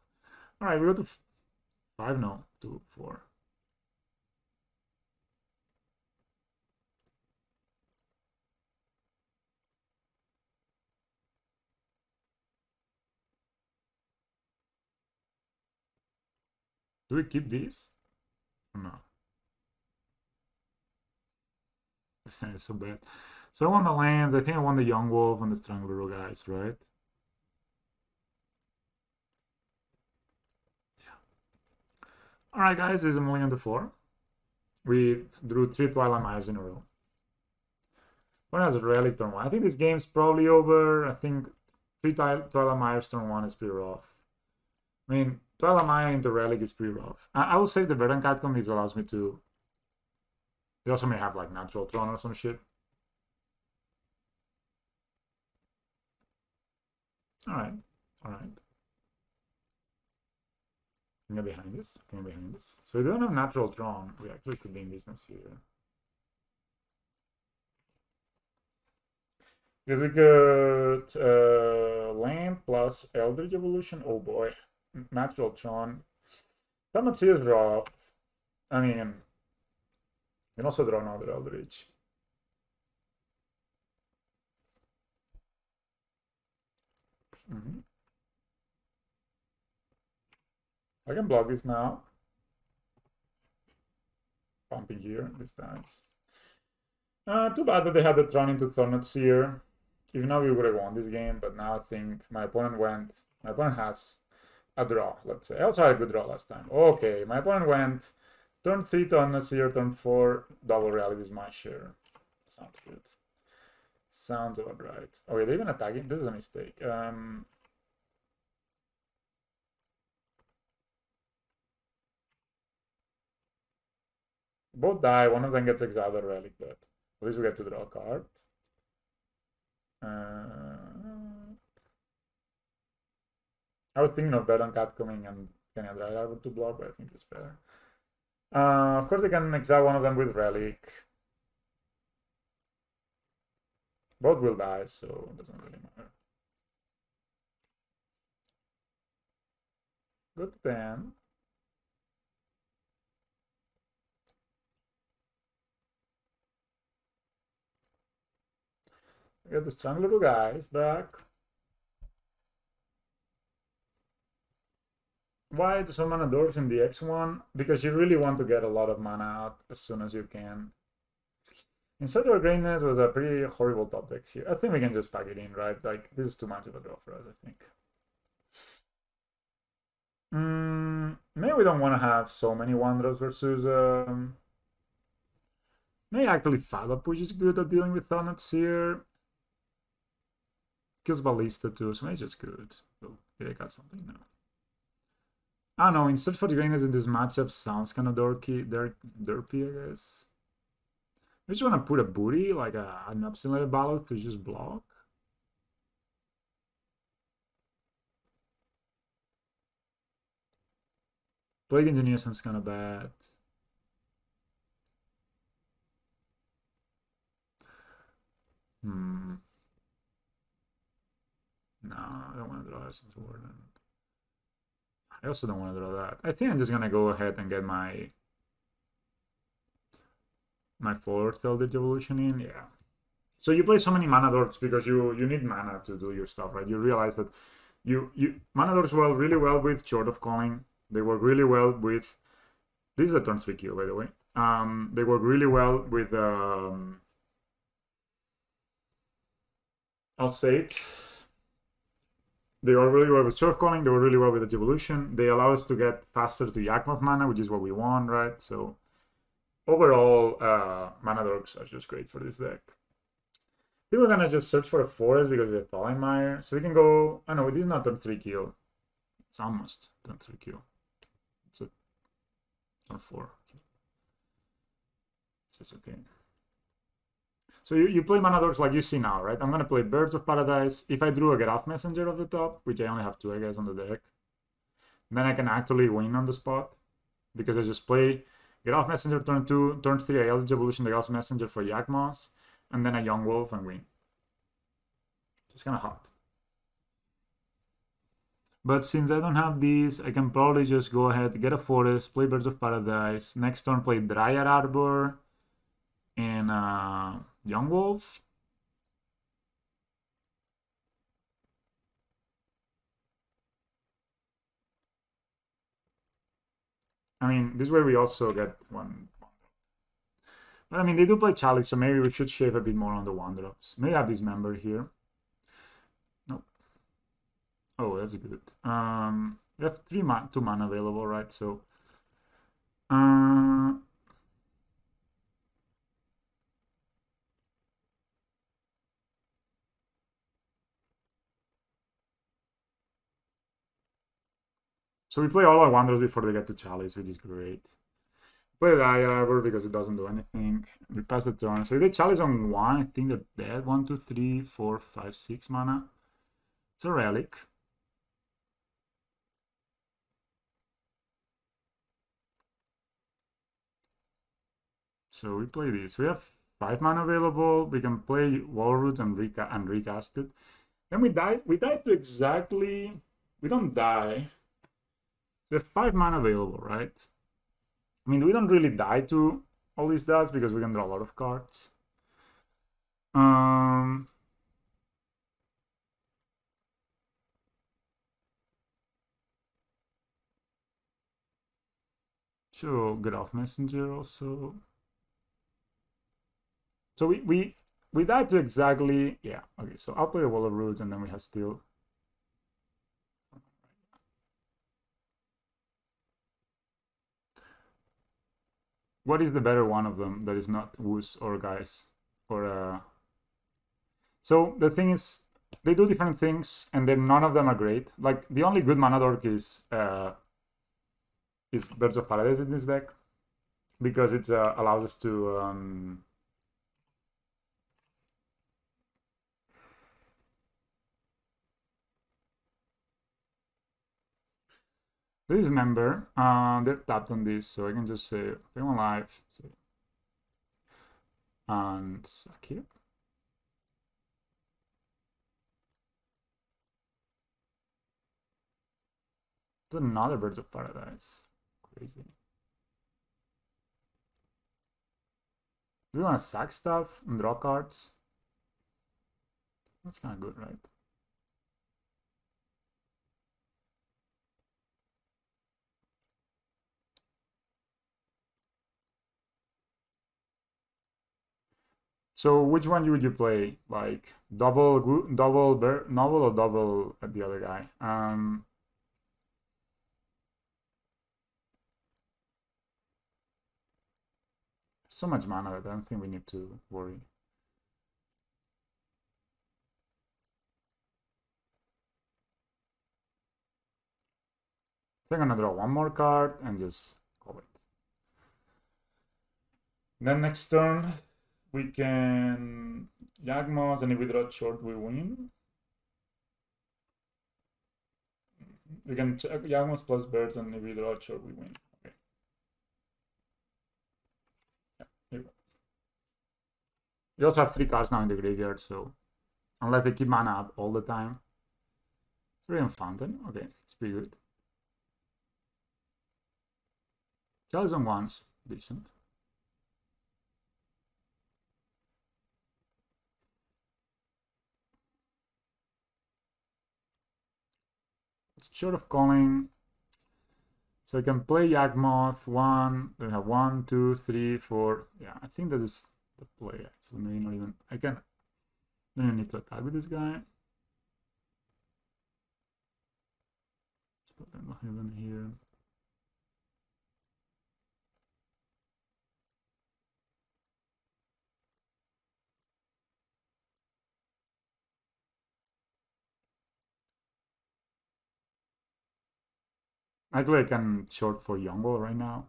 Alright, we go to 5, no, to 4. Do we keep these? Or no? This hand is so bad. So I won the lands. I think I won the Yawgmoth and the Strangler guys, right? Yeah. Alright, guys, this is a mulligan to 4. We drew 3 Twilight Mires in a row. What has a Relic turn 1? I think this game's probably over. I think 3 Twilight Mires turn 1 is pretty rough. I mean, Twilight Mire into Relic is pretty rough. I will save the Verdant Catcomb. It allows me to... They also may have like Natural Tron or some shit. Alright, alright. Can you get behind this? Can you get behind this? So we don't have Natural Tron. We actually could be in business here. Because we could land plus Eldritch Evolution. Oh boy. Natural Tron. Cannot see us draw. I mean, you can also draw another Eldritch. I can block this now. Pumping here, this dies. Too bad that they had the Tron into Thorned Seer. If not, we would have won this game, but now I think my opponent has a draw, let's say. I also had a good draw last time. Okay, my opponent went turn 3 Thorned Seer, turn 4 Double Reality is my share. Sounds good. Sounds about right. Okay, they're even attacking. This is a mistake. Both die. One of them gets exiled or relic, but at least we get to draw a card. I was thinking of Verdant Cat coming and getting a Dry Arbor to block, but I think it's fair. Of course, they can exile one of them with relic. Both will die, so it doesn't really matter. Good then. We got the Strangler guys back. Why do some mana dwarves in the X1? Because you really want to get a lot of mana out as soon as you can. Incendiary Greatness was a pretty horrible top deck here. I think we can just pack it in, right? Like, this is too much of a draw for us, I think. Maybe we don't want to have so many Wanderers versus... maybe actually Falapush is good at dealing with Thorned Seer. Kills Ballista too, so maybe just good. So, yeah, I got something now. I don't know, Instead for the Greatness in this matchup sounds kind of derpy, I guess. I just want to put a booty, like an obstinate ballot to just block. Plague Engineer sounds kind of bad. No, I don't want to draw Essence Warden. I also don't want to draw that. I think I'm just gonna go ahead and get my forward tilted evolution in. Yeah. So you play so many mana dorks because you need mana to do your stuff, right? You realize that you mana dorks work really well with Chord of Calling. They work really well with, this is a turn 3 kill, by the way. They work really well with I'll say it. They work really well with Chord of Calling. They work really well with the evolution. They allow us to get faster to Yawgmoth mana, which is what we want, right? So overall, mana dorks are just great for this deck. I think we're gonna just search for a forest because we have Thalimire. So we can go. Oh no, this is not turn 3 kill. It's almost turn 3 kill. It's a turn 4. So it's okay. So you play mana dorks like you see now, right? I'm gonna play Birds of Paradise. If I drew a Get Off Messenger off the top, which I only have 2, I guess, on the deck, then I can actually win on the spot because I just play Get Off Messenger turn 2, turn 3, I Eldritch Evolution the Get Off Messenger for Yawgmoth, and then a Yawgmoth and win. It's kind of hot. But since I don't have these, I can probably just go ahead, get a forest, play Birds of Paradise. Next turn, play Dryad Arbor and Yawgmoth. I mean, this way we also get one. But I mean, they do play Chalice, so maybe we should shave a bit more on the one drops. May have this member here. Nope. Oh, that's good. We have 2 mana available, right? So so we play all our Wanderers before they get to Chalice, which is great. Play the Arbor because it doesn't do anything. We pass the turn. So we get Chalice on 1. I think they're dead. 1, 2, 3, 4, 5, 6 mana. It's a relic. So we play this. We have 5 mana available. We can play Walroot and recast it. Then we die. We die to exactly. We don't die. We have 5 mana available, right? I mean, we don't really die to all these dots because we can draw a lot of cards. So Get Off Messenger also. So we died to exactly, yeah, okay, so I'll play the Wall of Roots and then we have Steel. What is the better one of them that is not Woos or Guys? Or So the thing is, they do different things and then none of them are great. Like the only good mana dork is Birds of Paradise in this deck because it allows us to this is member. They're tapped on this, so I can just say pay 1 life, say, and suck here. There's another Birds of Paradise. Crazy. Do we want to sack stuff and draw cards? That's kind of good, right? So which one would you play? Like double novel or double the other guy? So much mana that I don't think we need to worry. So I'm gonna draw 1 more card and just call it. Then next turn, We can Yawgmoth, and if we draw Chord, we win. We can check Yawgmoth plus birds, and if we draw Chord, we win. Okay. Yeah, here we go. You also have 3 cards now in the graveyard, so unless they keep mana up all the time. Three on Fountain. Okay, it's pretty good. Chalice on ones, decent. It's short of calling. So I can play Yawgmoth 1. Then have 1, 2, 3, 4. Yeah, I think that is the play actually. Maybe not even. I don't even need to attack with this guy. Let's put them even here. Actually, I can short for Yawgmoth right now.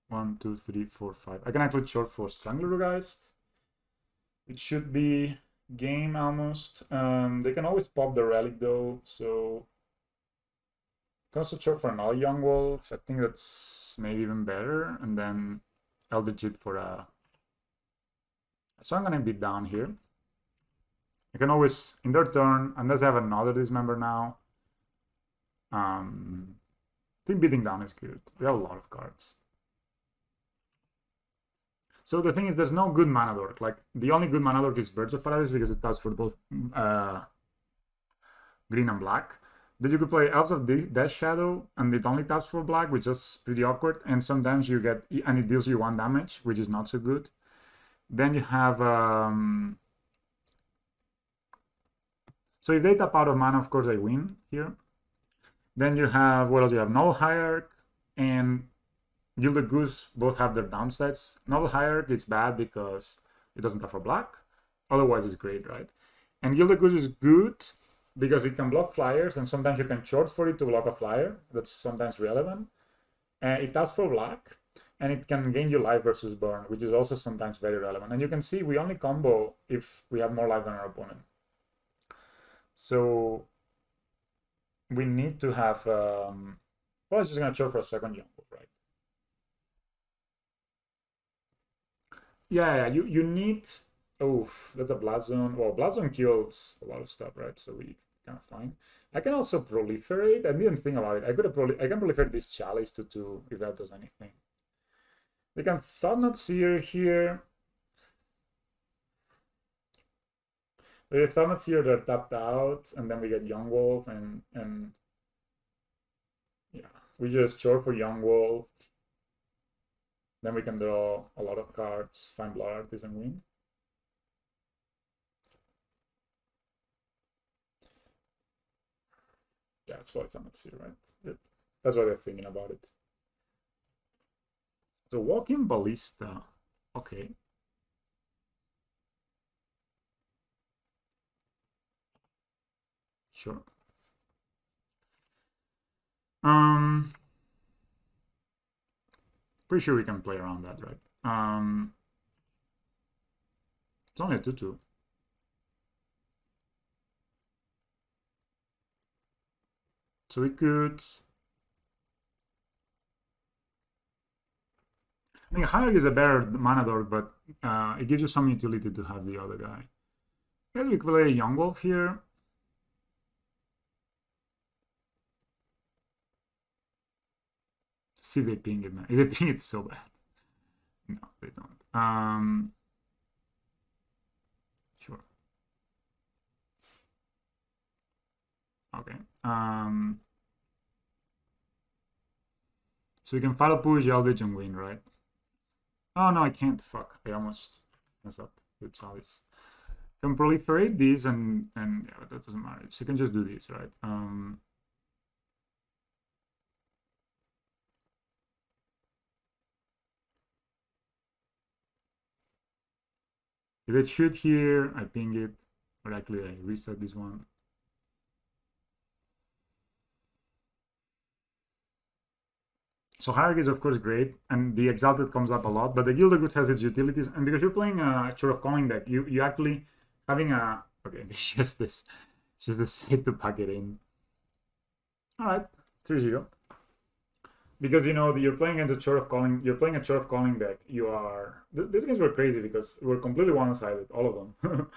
1, 2, 3, 4, 5. I can actually short for Stranglergeist. It should be game almost. They can always pop the relic though, so I can also short for another Yawgmoth. I think that's maybe even better, and then Eldritch It for a. So I'm gonna be down here. I can always in their turn, unless I have another dismember now. I think beating down is good. We have a lot of cards. So the thing is, there's no good mana dork. Like, the only good mana dork is Birds of Paradise because it taps for both green and black. Then you could play Elves of Death Shadow, and it only taps for black, which is pretty awkward. And sometimes you get, and it deals you 1 damage, which is not so good. Then you have, so if they tap out of mana, of course I win here. Then you have, what else you have? Noble Hierarch and Gilded Goose both have their downsides. Noble Hierarch is bad because it doesn't have for black. Otherwise, it's great, right? And Gilded Goose is good because it can block flyers, and sometimes you can short for it to block a flyer. That's sometimes relevant. It taps for black, and it can gain you life versus burn, which is also sometimes very relevant. And you can see we only combo if we have more life than our opponent. So we need to have. Well, I'm just gonna short for a second Yawgmoth, right? Yeah, you need. Oh, that's a Blood Zone. Well, Blood Zone kills a lot of stuff, right? So we kind of fine. I can also proliferate. I didn't think about it. I can proliferate this Chalice to 2 if that does anything. They can Thought-Knot Seer here. With Thought-Knot Seer, they're tapped out, and then we get Yawgmoth, and yeah, we just short for Yawgmoth. Then we can draw a lot of cards, find Blood Artist, and win. Yeah, it's probably Thought-Knot Seer, right? Yep. That's why they're thinking about it. So Walking Ballista. Okay. Sure. Pretty sure we can play around that, right? It's only a 2/2. So we could. I think Hayek is a better mana dork, but it gives you some utility to have the other guy. I guess we could play Yawgmoth here. See if they ping it, man. If they ping it, so bad. No, they don't. Sure. Okay. So we can follow push Eldritch and win, right? Oh no, I can't. Fuck. I almost messed up with Chalice. Can proliferate these and yeah, that doesn't matter. So you can just do this, right? If I shoot here, I ping it. Or actually, I reset this one. So Hierarchy is of course great, and the Exalted comes up a lot, but the Gilded Good has its utilities, and because you're playing a Chord of Calling deck, you actually having a okay, it's just this site to pack it in. Alright, 3-0. Because you know you're playing against a Chord of Calling, you're playing a Chord of Calling deck. You are these games were crazy because we're completely one-sided, all of them.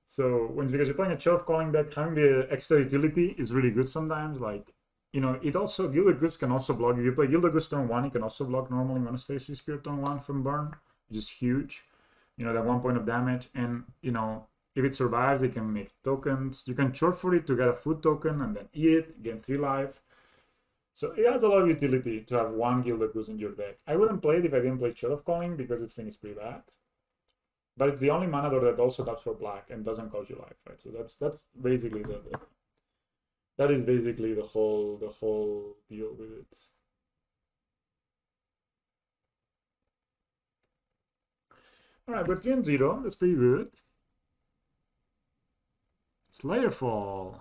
So because you're playing a Chord of Calling deck, having the extra utility is really good sometimes. Like, you know, it also Gilded Goods can also block. If you play Gilded Goods turn 1, it can also block normally Monastery Spirit turn 1 from burn, which is huge. You know, that 1 point of damage, and you know, if it survives, it can make tokens. You can Chord for it to get a food token and then eat it, gain 3 life. So it has a lot of utility to have 1 Gilded Goose in your deck. I wouldn't play it if I didn't play Chord of Calling because its thing is pretty bad. But it's the only mana door that also taps for black and doesn't cost you life, right? So that's basically that is basically the whole deal with it. Alright, we're 3-0. That's pretty good. Slayerfall.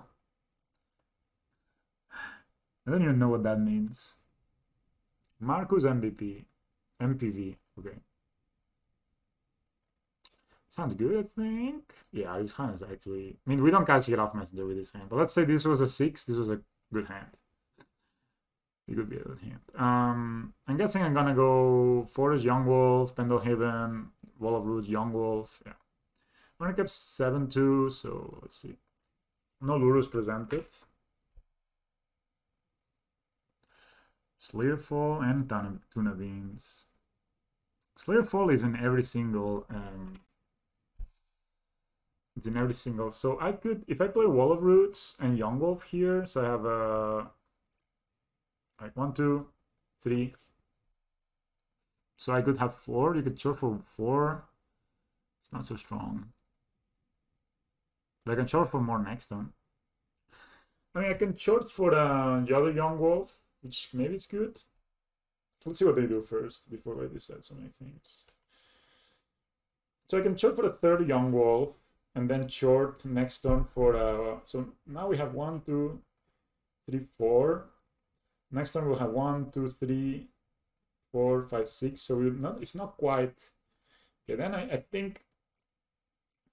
I don't even know what that means. Marcus MVP. MPV. Okay. Sounds good, I think. Yeah, this hand is actually... I mean, we don't catch Get-Off Messenger with this hand. But let's say this was a 6. This was a good hand. It could be a good hand. I'm guessing I'm gonna go Forest, Yawgmoth, Pendelhaven, Wall of Roots, Yawgmoth. Yeah. I'm gonna keep 7-2, so let's see. No Lurus presented. Slayerfall and Tuna Beans. Slayerfall is in every single... it's in every single... So I could... If I play Wall of Roots and Yawgmoth here, so I have a... like 1, 2, 3. So I could have 4. You could short for 4. It's not so strong. But I can short for more next turn. I mean, I can short for the other Yawgmoth, which maybe it's good. Let's see what they do first before I decide so many things. So I can short for the third Yawgmoth and then short next turn for so now we have 1, 2, 3, 4. Next turn we'll have 1, 2, 3, 4, 5, 6. So it's not quite. Okay, then I think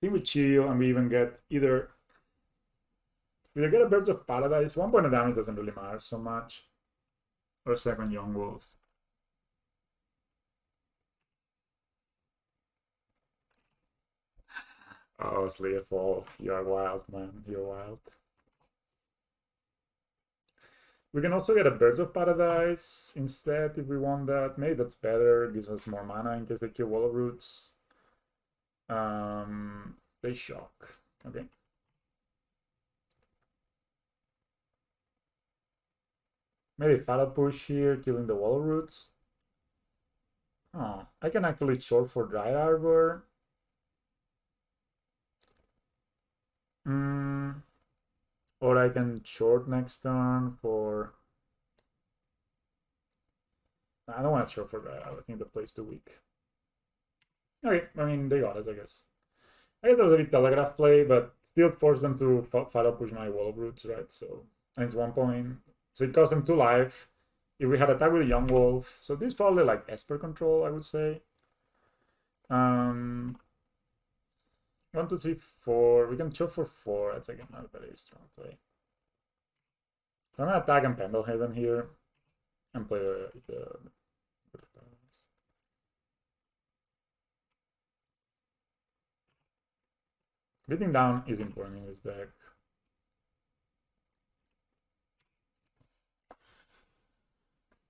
we chill and we even get either we get a Birds of Paradise. 1 point of damage doesn't really matter so much. Or a second Yawgmoth. Oh, Slayerfall. You are wild, man. You're wild. We can also get a Birds of Paradise instead if we want that. Maybe that's better. It gives us more mana in case they kill Wall of Roots. They shock. Okay. Maybe Fatal Push here, killing the Wall of Roots. Oh, I can actually short for Dry Arbor. Or I can short next turn for... I don't want to short for Dry Arbor. I think the play's too weak. Okay, I mean, they got us, I guess. I guess that was a bit telegraph play, but still forced them to Fatal Push my Wall of Roots, right? So, and it's 1 point. So it cost them 2 life. If we had attack with a Yawgmoth, so this is probably like Esper Control, I would say. 1, 2, 3, 4. We can choke for 4. That's again not a very strong play. So I'm gonna attack and Pendelhaven here and play the beating down is important in this deck.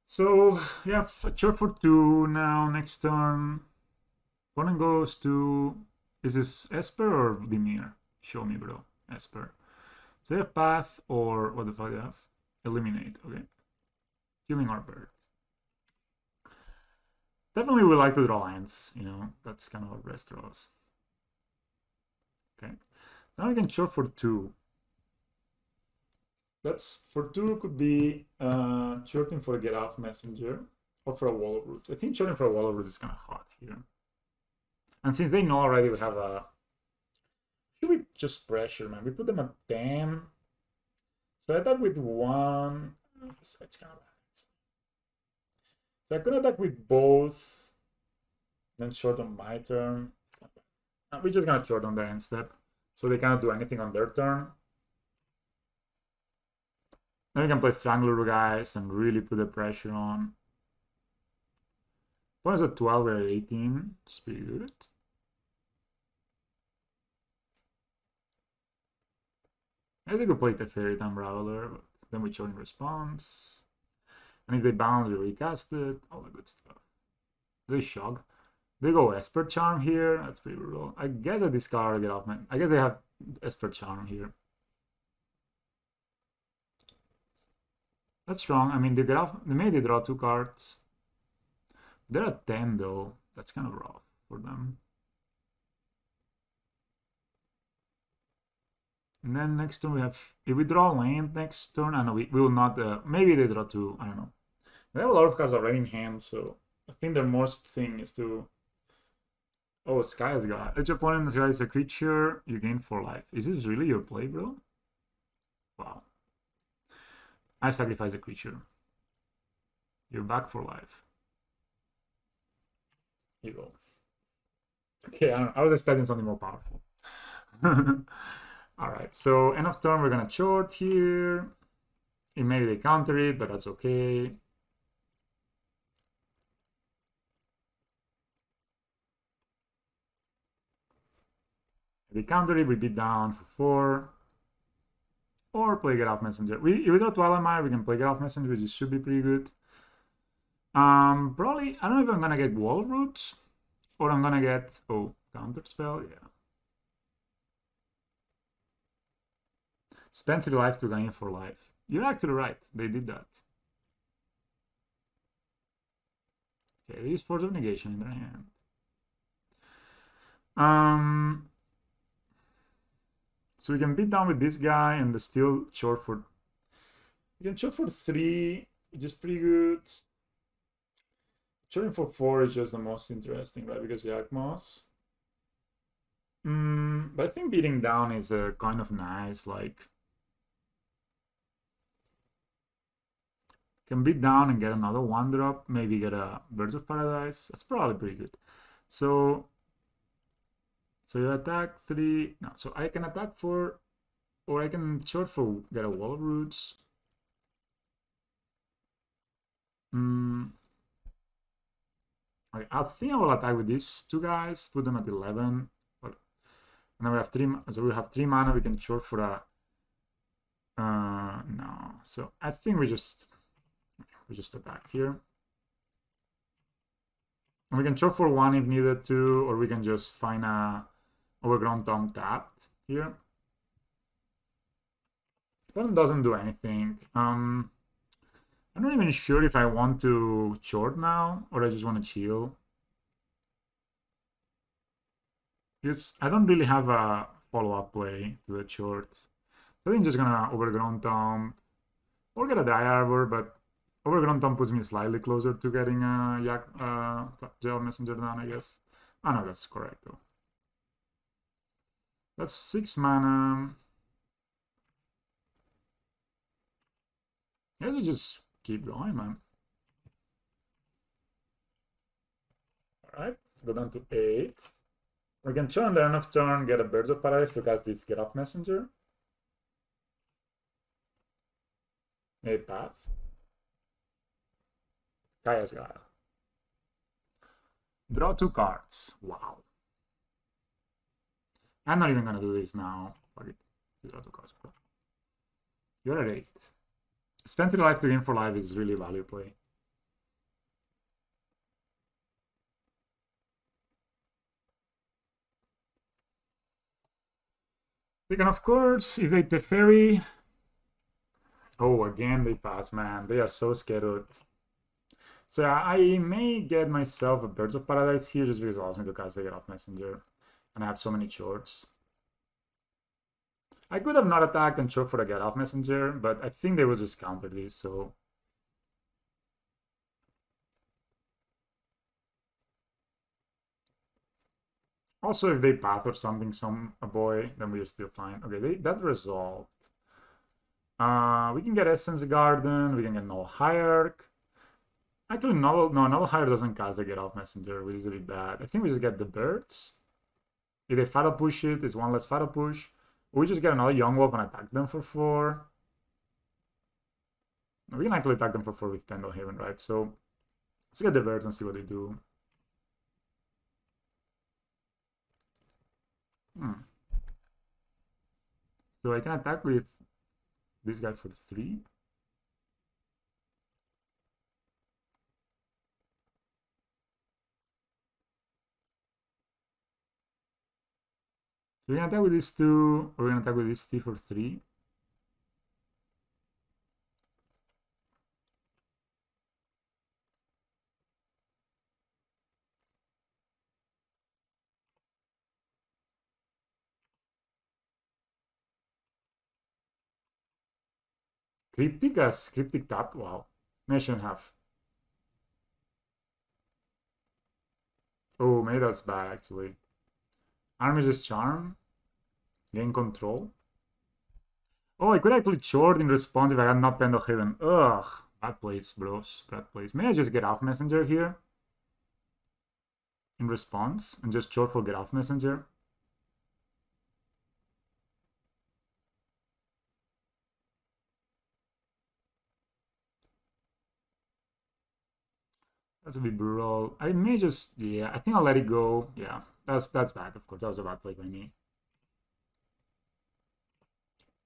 So yeah, choke for 2 now. Next turn, opponent goes to... Is this Esper or Dimir? Show me, bro. Esper. So they have Path or what the fuck they have? Eliminate. Okay. Killing our bird. Definitely we like to draw lands, you know. That's kind of our best draws. Okay. Now we can short for 2. That's for 2 could be shorting for a Get-Out Messenger or for a Wall of Roots. I think shorting for a Wall of Roots is kind of hot here. And since they know already we have a... Should we just pressure, man? We put them at 10. So I attack with 1. It's kind of bad. So I could attack with both, then short on my turn. We're just gonna short on the end step, so they cannot do anything on their turn. Then we can play Strangler guys and really put the pressure on. What is a 12 or 18? It's pretty good. I think we play the Fairy Time Raveler, but then we short in response. And if they bounce, we recast it, all the good stuff. They shock. They go Esper Charm here. That's pretty brutal. I guess I discard or get off my... I guess they have Esper Charm here. That's strong. I mean, they get off... They maybe draw 2 cards. They're at 10, though. That's kind of rough for them. And then next turn we have... If we draw land next turn, I know we will not... maybe they draw 2. I don't know. They have a lot of cards already in hand, so... I think their most thing is to... Oh, Sky's God. Each opponent is a creature, you gain 4 life. Is this really your play, bro? Wow. I sacrifice a creature. You're back for life. You go. Okay, I don't know. I was expecting something more powerful. Alright, so end of turn, we're gonna short here. Maybe they counter it, but that's okay. If we counter it, we beat down for 4. Or play Get Off Messenger. If we draw Twilight Mire, we can play Get Off Messenger, which should be pretty good. Probably, I don't know if I'm gonna get Wall Roots, or I'm gonna get, oh, Counter Spell, yeah. Spend 3 life to gain 4 life. You're actually right, they did that. Okay, they use Force of Negation in their hand. So we can beat down with this guy and still short for... We can short for 3, which is pretty good. Shorting for 4 is just the most interesting, right? Because Yawgmoth. But I think beating down is kind of nice, like... Can beat down and get another 1-drop, maybe get a Birds of Paradise. That's probably pretty good. So you attack 3. No, so I can attack 4, or I can short for get a Wall of Roots. Okay, I think I will attack with these 2 guys, put them at 11. And then we have 3. So we have 3 mana. We can short for a. No. So I think we just attack here. And we can short for 1 if needed to, or we can just find a Overgrown Tomb tapped here. Opponent doesn't do anything. I'm not even sure if I want to short now, or I just want to chill. Because I don't really have a follow-up play to the short. So I think I'm just gonna Overgrown Tomb, or get a Dry Arbor, but Overgrown Tomb puts me slightly closer to getting a Gel Messenger down, I guess. Oh no, that's correct though. That's 6 mana. I guess we just keep going, man. Alright, go down to 8. We can turn the end of turn, get a Birds of Paradise to cast this Get Off Messenger. A path. Kaya's Guile. Draw 2 cards. Wow. I'm not even gonna do this now. Fuck it. Draw 2 cards. You're at 8. Spend 3 life to gain 4 life is really value play. They can, of course, if they Teferi. Oh, again they pass, man. They are so scheduled. So yeah, I may get myself a Birds of Paradise here just because it allows me to cast a Get Off Messenger. And I have so many shorts. I could have not attacked and short for the Get Off Messenger, but I think they will just counter this, so... Also, if they path or something, a boy, then we are still fine. Okay, that resolved. We can get Essence Garden, we can get Null Hierarch. Actually, Novel Hire doesn't cast the Get Off Messenger, which is a bit bad. I think we just get the birds. If they Fatal Push it, it's one less Fatal Push. We just get another Yawgmoth and attack them for 4. We can actually attack them for 4 with Pendlehaven, right? So let's get the birds and see what they do. So I can attack with this guy for 3. So we're gonna attack with these 2, or we're gonna attack with this T for 3. Cryptic as Cryptic tap, wow. Maybe I shouldn't have. Oh, maybe that's bad actually. Armistice Charm. Gain control. Oh, I could actually Chord in response if I had not Pendlehaven. Ugh. Bad place, bros. Bad place. Maybe I just get off Messenger here. In response. And just Chord for get off Messenger. That's a bit brutal. I may just, yeah, I think I'll let it go. Yeah, that's bad, of course. That was a bad play by me.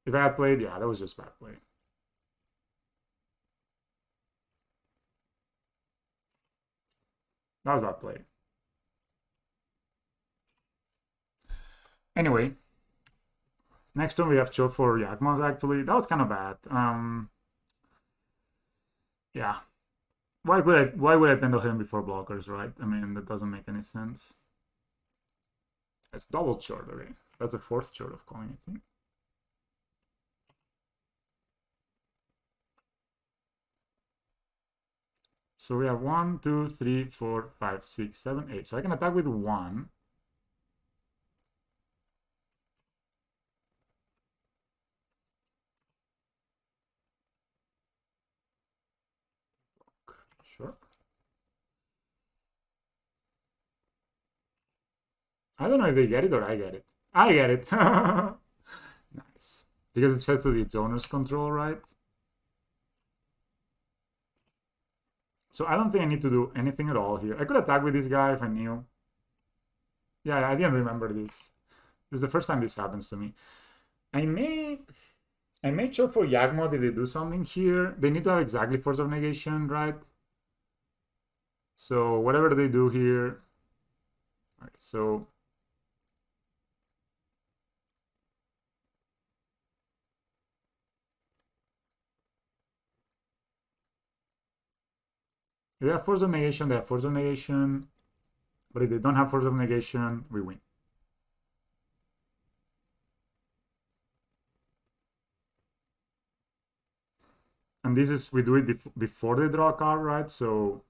If I had played, yeah, that was just bad play. That was bad play. Anyway, next turn we have Chord for Yawgmoth, actually. That was kind of bad. Yeah. Why would I Pendlehaven before blockers, right? I mean, that doesn't make any sense. It's double Chord, okay. That's a 4th Chord of calling, I think. So we have 1, 2, 3, 4, 5, 6, 7, 8. So I can attack with 1. Sure. I don't know if they get it or I get it. I get it. Nice. Because it says to its owner's control, right? So I don't think I need to do anything at all here. I could attack with this guy if I knew. Yeah, I didn't remember this. This is the first time this happens to me. I may Chord for Yawgmoth if they do something here. They need to have exactly Force of Negation, right? So whatever they do here. All right, so if they have Force of Negation, they have Force of Negation. But if they don't have Force of Negation, we win. And this is, we do it before they draw a card, right? So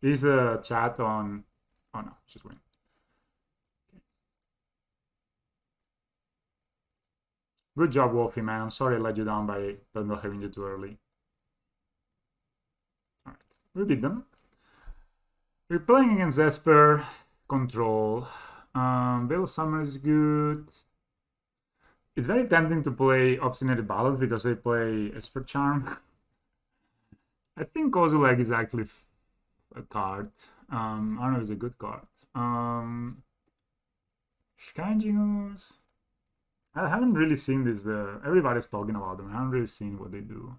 is a chat on, oh no, just win. Good job, Wolfie, man. I'm sorry I let you down by not having you too early. All right, we beat them. We're playing against Esper Control. Veil Summer is good. It's very tempting to play Obstinated Ballad because they play Esper Charm. I think Kozilek is actually a card. I don't know if it's a good card. Scanginus. I haven't really seen this. Everybody's talking about them. I haven't really seen what they do.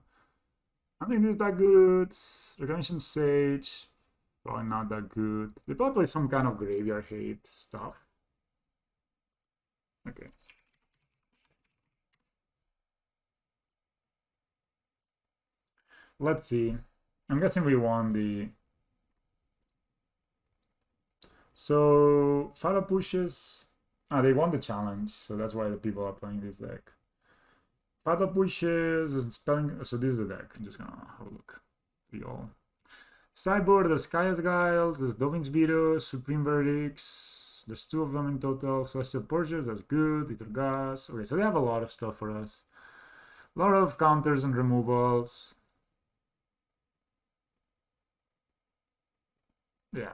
I think this is that good. Reclamation Sage. Probably not that good. They probably play some kind of graveyard hate stuff. Okay. Let's see. I'm guessing we won the... So, Fara pushes... they won the challenge, so that's why the people are playing this deck. Fada pushes, spelling... So this is the deck. I'm just gonna have a look for y'all. Sideboard, there's Kaya's Guiles, there's Dovin's Veto, Supreme Verdicts. There's 2 of them in total. Celestial Purges, that's good. Ether Gas. Okay, so they have a lot of stuff for us. A lot of counters and removals. Yeah.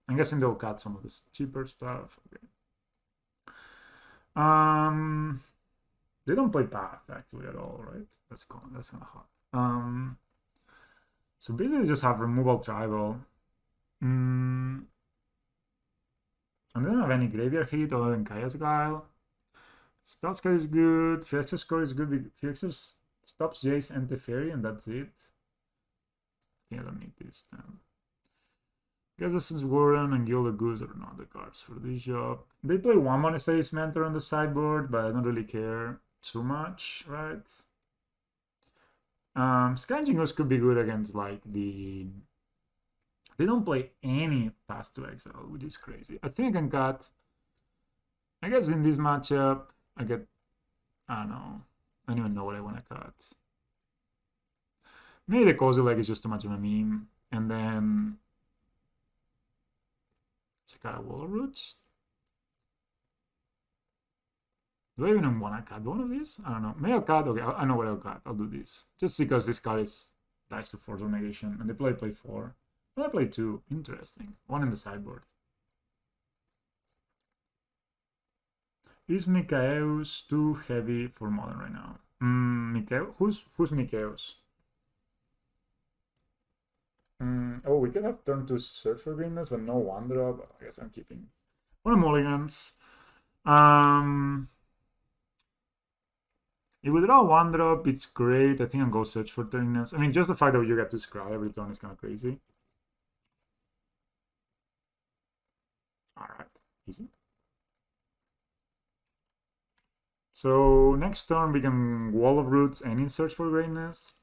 I'm guessing they'll cut some of this cheaper stuff. Okay. They don't play path actually at all, right? That's kind of hot. So basically just have removal tribal. And they don't have any graveyard hit other than Kaya's Guile. Spellscale is good. Phyrexian score is good. Phyrexian stops Jace and Teferi, and that's it. I think I don't need this then. Gaze's Warren and Gilded Goose are not the cards for this job. They play one Monastery's Mentor on the sideboard, but I don't really care too much, right? Scavenging Ooze could be good against like the... They don't play any Path to Exile, which is crazy. I think I can cut... I guess in this matchup, I get... I don't know. I don't even know what I want to cut. Maybe the Cozy Leg is just too much of a meme. And then... Cicada Wall of Roots. Do I even want to cut one of these? I don't know. Maybe I'll cut. Okay, I know what I'll cut. I'll do this. Just because this card is dice to force or negation. And they play 4. Well, I play 2. Interesting. 1 in the sideboard. Is Mikaeus too heavy for modern right now? Who's Mikaeus? Oh, we could have turned to Search for Greenness, but no one drop. I guess I'm keeping one of mulligans. If we draw one drop, it's great. I think I'll go Search for Greenness. I mean, just the fact that you get to scry every turn is kind of crazy. Alright, easy. So next turn we can Wall of Roots and in Search for Greatness,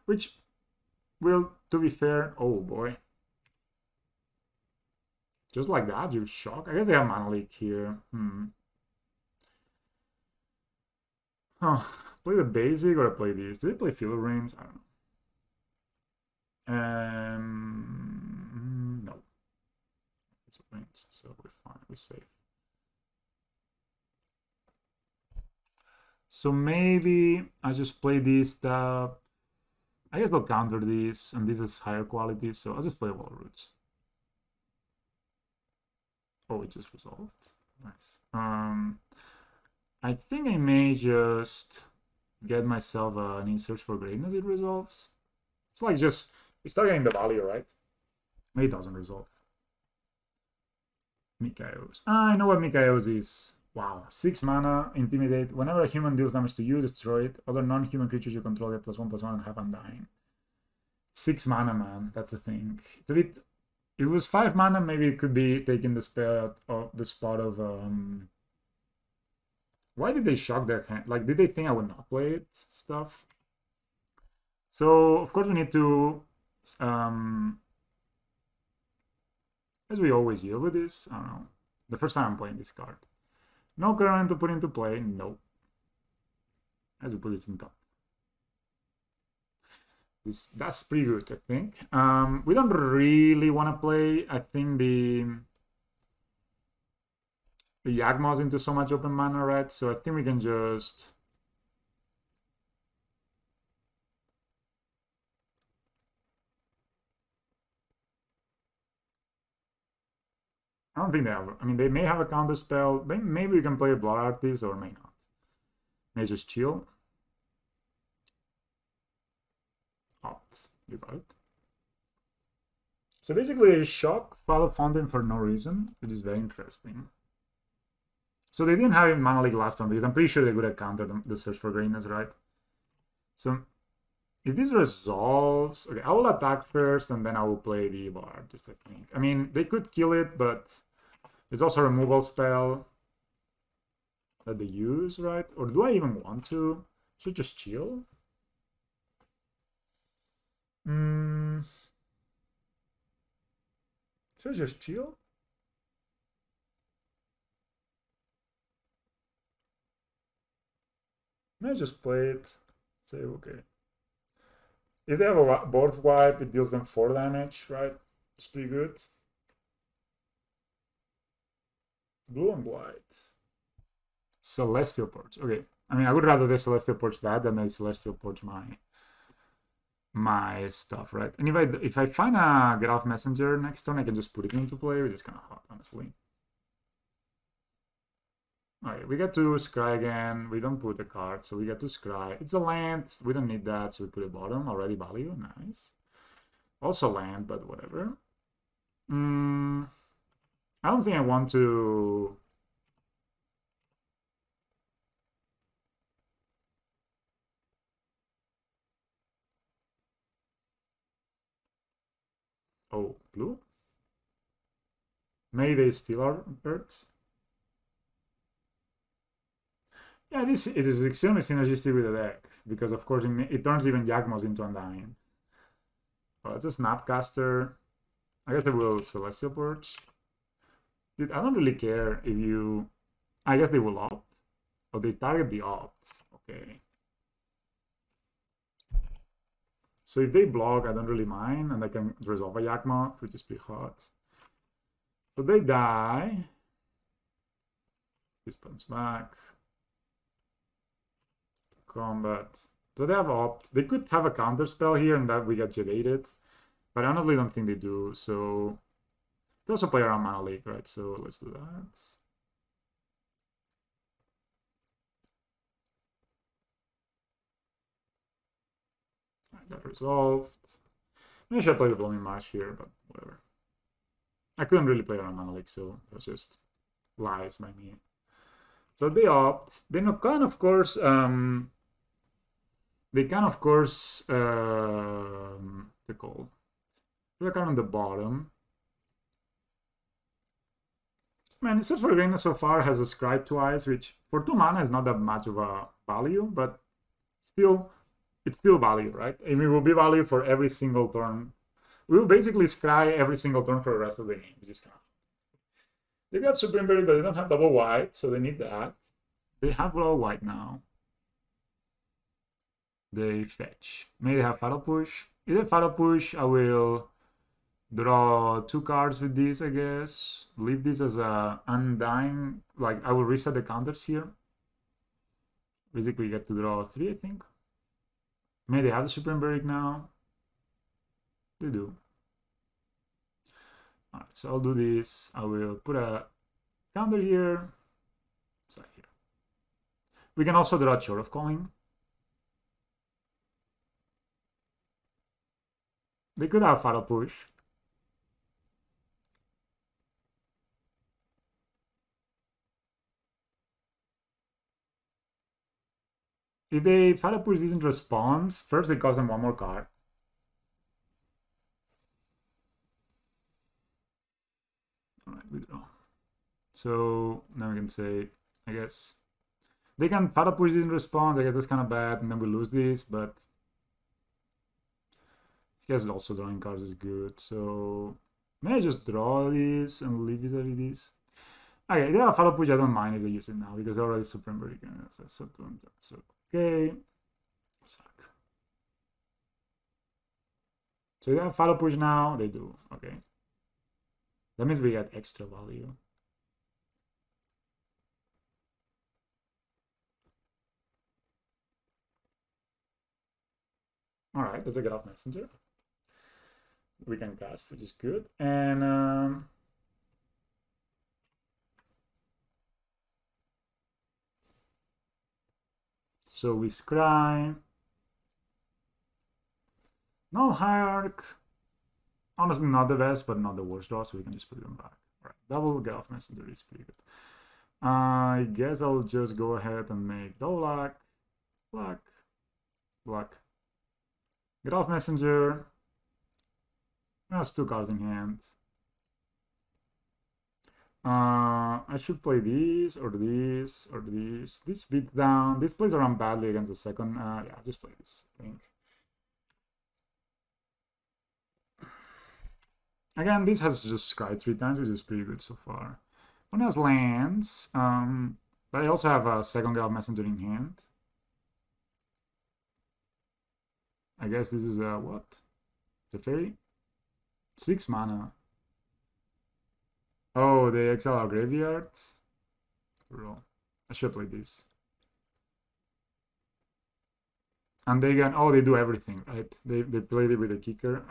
which will, to be fair, oh boy. Just like that, you shock. I guess they have Mana Leak here. Huh. Play the basic or play these? Do they play Filler Rains? I don't know. No. It's Rains, so we're fine. We're safe. So maybe I just play this stuff. I guess they'll counter this, and this is higher quality, so I'll just play Wall of Roots. Oh, it just resolved. Nice. I think I may just get myself an In Search for Greatness. It resolves. It's like just we start getting the value, right? Maybe it doesn't resolve. Mikaeus. I know what Mikaeus is. Wow, 6 mana, Intimidate. Whenever a human deals damage to you, destroy it. Other non-human creatures you control get +1/+1 and have Undying. 6 mana, man. That's the thing. It's a bit. If it was 5 mana, maybe it could be taking the spell out of the spot of. Why did they shock their hand? Like, did they think I would not play it? Stuff. So of course we need to. As we always deal with this, I don't know. The first time I'm playing this card. No current to put into play, no. As we put this in top. That's pretty good, I think. We don't really want to play, I think, the Yawgmoth into so much open mana, right? So I think we can just... I don't think they have... I mean, they may have a counter spell. Maybe we can play a Blood Artist or may not. May just chill. Opt. You got it. So basically they shock Father Fountain for no reason, which is very interesting. So they didn't have Mana Leak last time because I'm pretty sure they would have countered the Search for Greatness, right? So if this resolves... Okay, I will attack first and then I will play the Blood Artist, I think. I mean, they could kill it, but... There's also a removal spell that they use, right? Or do I even want to? Should I just chill? Should I just chill? May I just play it? Say okay. If they have a board wipe, it deals them 4 damage, right? It's pretty good. Blue and white. Celestial Purge. Okay. I mean, I would rather the Celestial Porch that than the Celestial Porch my stuff, right? And if I find a Get Off Messenger next turn, I can just put it into play, which is kind of hot, honestly. Alright, we get to scry again. We don't put the card, so we get to scry. It's a land. We don't need that, so we put it bottom. Already value. Nice. Also land, but whatever. I don't think I want to... Oh, blue? Maybe they steal our birds? Yeah, it is extremely synergistic with the deck, because of course it turns even Yawgmoth into Undying. Well, it's a Snapcaster. I guess they will Celestial Porch. Dude, I don't really care if you... I guess they will opt. Oh, they target the opts. Okay. So if they block, I don't really mind, and I can resolve a Yawgmoth, which is pretty hot. So they die. This comes back. Combat. So they have opt. They could have a counter spell here, and that we get jaded. But I honestly don't think they do, so... They also play around Mana Leak, right? So let's do that. That resolved. Maybe I should play the Blooming Marsh here, but whatever. I couldn't really play around Mana Leak, so it was just lies by me. So they opt. They can, of course, the call. They're kind of on the bottom. Man, Search for Greatness so far has a Scribe twice, which for 2 mana is not that much of a value, but still, it's still value, right? I mean, it will be value for every single turn. We will basically scry every single turn for the rest of the game, which is kind of... They got Supreme Berry, but they don't have double white, so they need that. They have all white now. They fetch. Maybe they have Fatal Push. If they Fatal Push, I will draw 2 cards with this, I guess. Leave this as a Undying. Like, I will reset the counters here. Basically, get to draw 3, I think. Maybe they have the Supreme Berry now. They do. Alright, so I'll do this. I will put a counter here. Here. We can also draw Chord of Calling. They could have Fatal Push. If they Fatal Push isn't response, first they cost them 1 more card. Alright, we draw. So now we can say, I guess, they can Fatal Push this in response. I guess that's kind of bad, and then we lose this, but I guess also drawing cards is good. So may I just draw this and leave it like this? Okay, they have Fatal Push. I don't mind if they use it now because they're already Supreme Berry. So okay. Suck. So they have Fatal Push now. They do. Okay. That means we get extra value. Alright, that's a Get Off Messenger. We can cast, which is good. And so we scry. No Hierarch. Honestly, not the best, but not the worst draw, so we can just put them back. Alright, double Get Off Messenger is pretty good. I guess I'll just go ahead and make double black. Get Off Messenger. That's 2 cards in hand. I should play these or these or these. This beat down. This plays around badly against the second. Yeah, just play this, I think. Again, this has just scryed 3 times, which is pretty good so far. One has lands, but I also have a second Get Off Messenger in hand. I guess this is a what? The fairy? 6 mana. Oh, they exile our graveyards? Bro, I should play this. And they can, oh, they do everything, right? They played it with a kicker.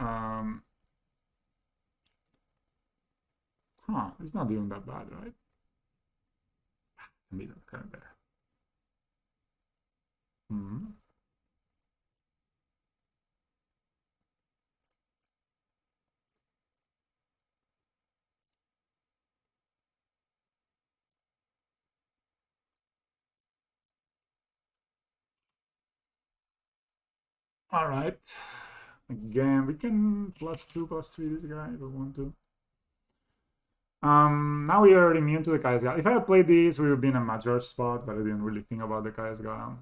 Huh, it's not even that bad, right? Maybe kind of better. Hmm. All right. Again, we can +2, +3 this guy if we want to. Now we are immune to the Kai's-Ga. If I had played these, we would be in a much worse spot, but I didn't really think about the Kai's-Ga.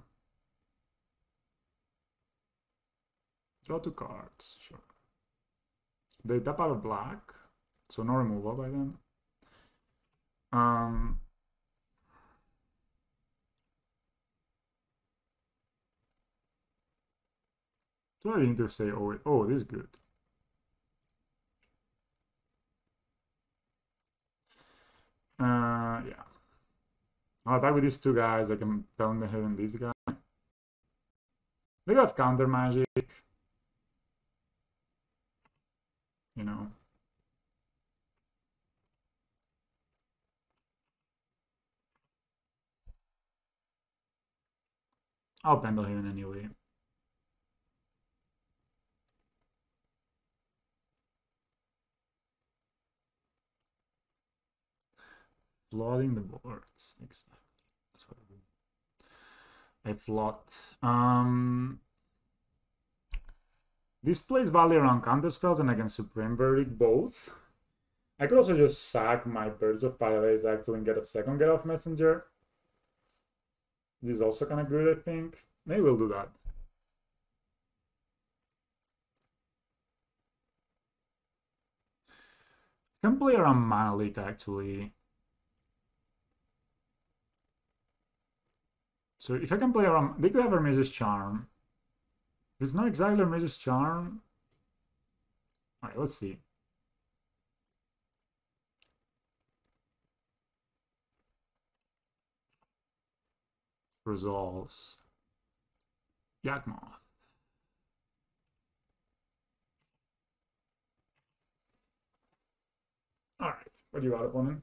Draw 2 cards, sure. They tap out of black, so no removal by them. So I need to say, oh, this is good. Yeah. I'll attack with these two guys. I can Pound the Heaven this guy. They got counter magic. You know. I'll Pendle Heaven anyway. Flooding the boards. Exactly. That's what I do. I float. This plays value around counter spells and I can Supreme Verdict both. I could also just sack my Birds of Paradise actually and get a second Get Off Messenger. This is also kind of good, I think. Maybe we'll do that. I can play around Mana Leak actually. So if I can play around, they could have Hermes' Charm. It's not exactly Hermes' Charm. Alright, let's see. Resolves. Yawgmoth. Alright, what do you got, opponent?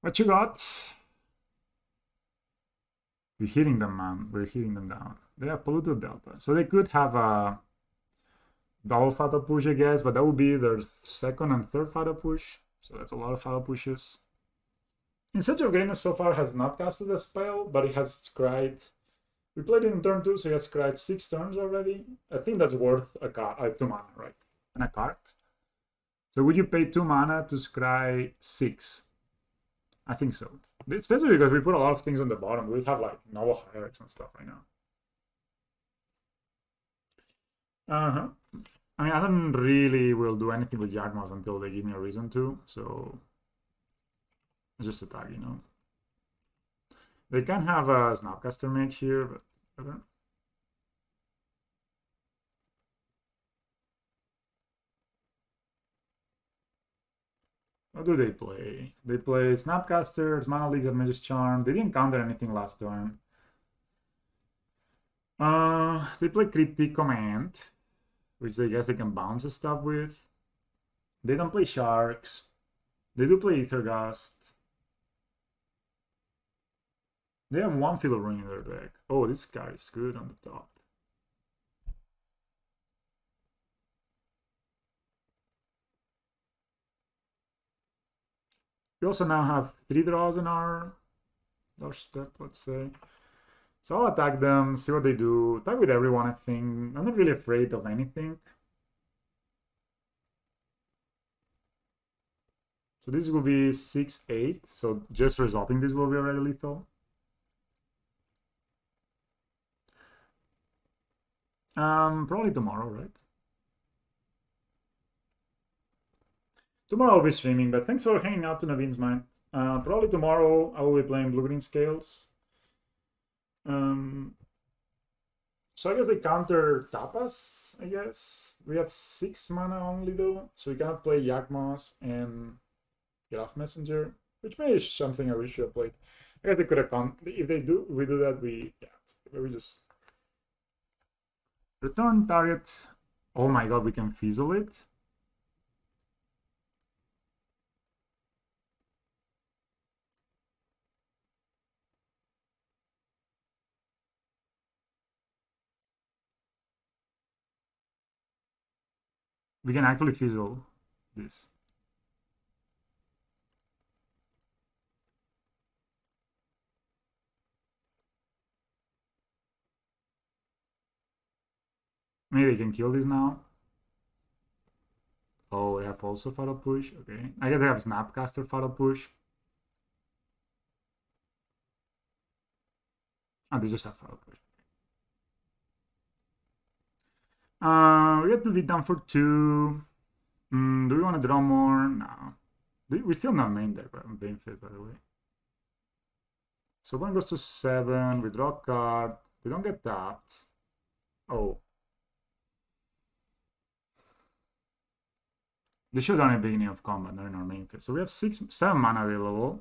What you got? We're hitting them, man. We're hitting them down. They have Polluted Delta. So they could have a double Fatal Push, I guess, but that would be their second and third Fatal Push. So that's a lot of Fatal Pushes. In Search of Greatness so far has not casted a spell, but it has scryed. We played it in turn 2, so he has scryed 6 turns already. I think that's worth a card, 2 mana, right? And a card. So would you pay 2 mana to scry 6? I think so. Especially because we put a lot of things on the bottom. We have like Noble Hierarchs and stuff right now. I mean, I don't really will do anything with Yawgmoth until they give me a reason to, so it's just attack, you know. They can have a Snapcaster Mage here, but whatever. What do they play? They play Snapcaster, Mana Leaks, Mage's Charm. They didn't counter anything last turn. They play Cryptic Command, which I guess they can bounce stuff with. They don't play Sharks. They do play Ethergust. They have 1 Field of Ruin in their deck. Oh, this guy is good on the top. We also now have 3 draws in our step, let's say. So I'll attack them, see what they do. Attack with everyone, I think. I'm not really afraid of anything. So this will be 6-8. So just resolving this will be already lethal. Probably tomorrow, right? Tomorrow I'll be streaming, but thanks for hanging out to Naveen's Mind. Probably tomorrow I will be playing Blue-Green Scales. So I guess they counter Tapas, I guess. We have 6 mana only though, so we cannot play Yawgmoth and Get Off Messenger, which may be something I wish should have played. I guess they could have if we do that, we just Return target. Oh my god, we can fizzle it. We can actually fizzle this. Maybe they can kill this now. Oh, they have also Fatal Push. Okay. I guess they have Snapcaster Fatal Push. Oh, they just have Fatal Push. We have to be done for 2. Do we want to draw more? No. We still not main deck, but I'm being fit, by the way. So one goes to 7. We draw a card. We don't get tapped. Oh. They should have done at the beginning of combat, not in our main phase. So we have 7 mana available.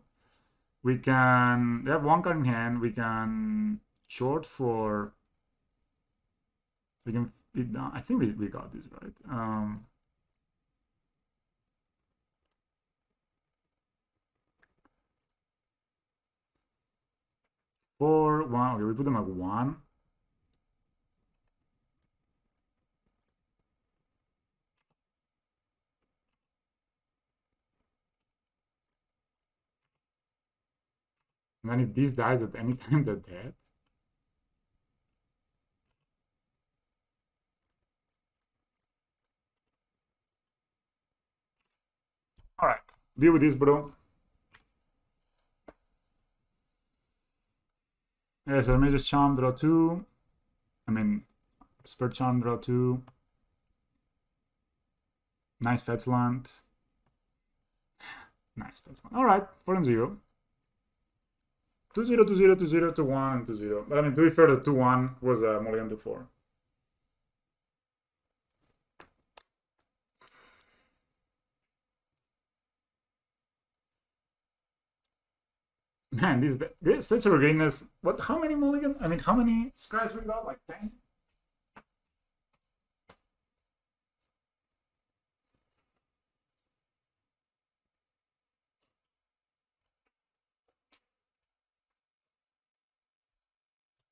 We can... They have 1 card in hand. We can short for... We can... I think we got this right. 4, 1. Okay, we put them at 1. And then if this dies at any time, they're dead. Alright, deal with this, bro. Yeah, so Mage's Charm, draw 2. I mean, Esper Charm, draw 2. Nice fetch land. Nice fetch land. Alright, 4 and 0. 2-0, 2-0, 2-0, 2-1, and 2-0. But I mean, to be fair, the 2-1 was a mulligan to 4. Man, this such a greatness. What? How many mulligan? I mean, how many scries we got? Like 10?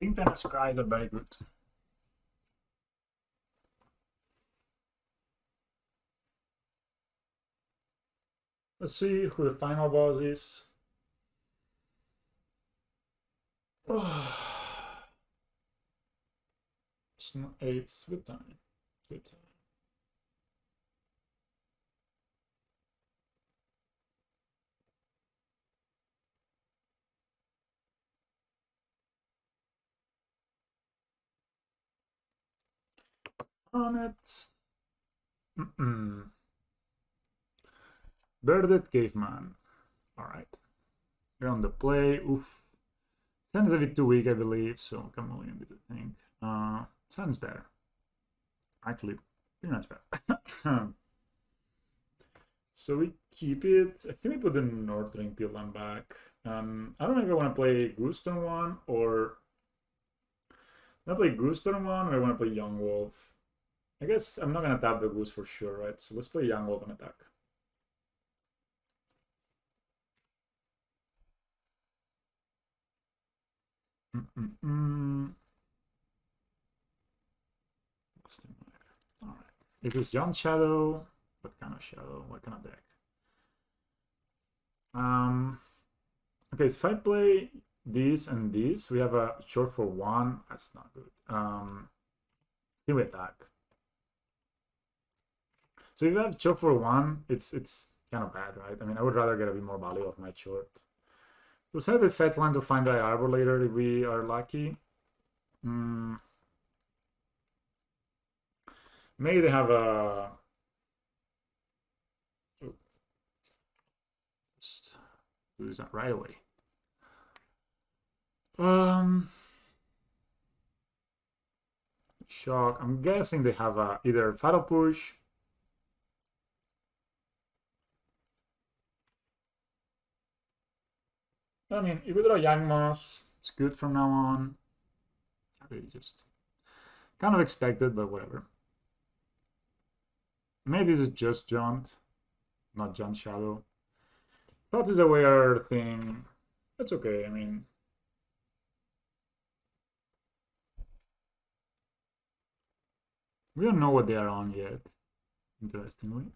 I think 10 scries are very good. Let's see who the final boss is. It's not 8. Good time. Good time. On it. Birded Caveman. Alright. We're on the play. Oof. Sun is a bit too weak, I believe, so Chameleon did the thing. Sun's better. Actually, pretty much better. So we keep it. I think we put the Northern Pillan back. I don't know if I want to play Goose turn 1 or... I want to play Goose turn 1 or I want to play Yawgmoth. I guess I'm not going to tap the Goose for sure, right? So let's play Yawgmoth on attack. Alright. Is this John Shadow? What kind of shadow? What kind of deck? Okay, so if I play this and this, we have a short for 1. That's not good. I think we attack. So if you have short for 1, it's kind of bad, right? I mean, I would rather get a bit more value of my short. We'll set the fetch line to find the arbor later if we are lucky. Maybe they have a... Just do this right away. Shock. I'm guessing they have either Fatal Push. I mean, if we draw Yawgmoth, it's good from now on. They just Kind of expected, but whatever. Maybe this is just Jaunt, not Jaunt Shadow. Thought this is a weird thing. That's okay, I mean. We don't know what they are on yet, interestingly.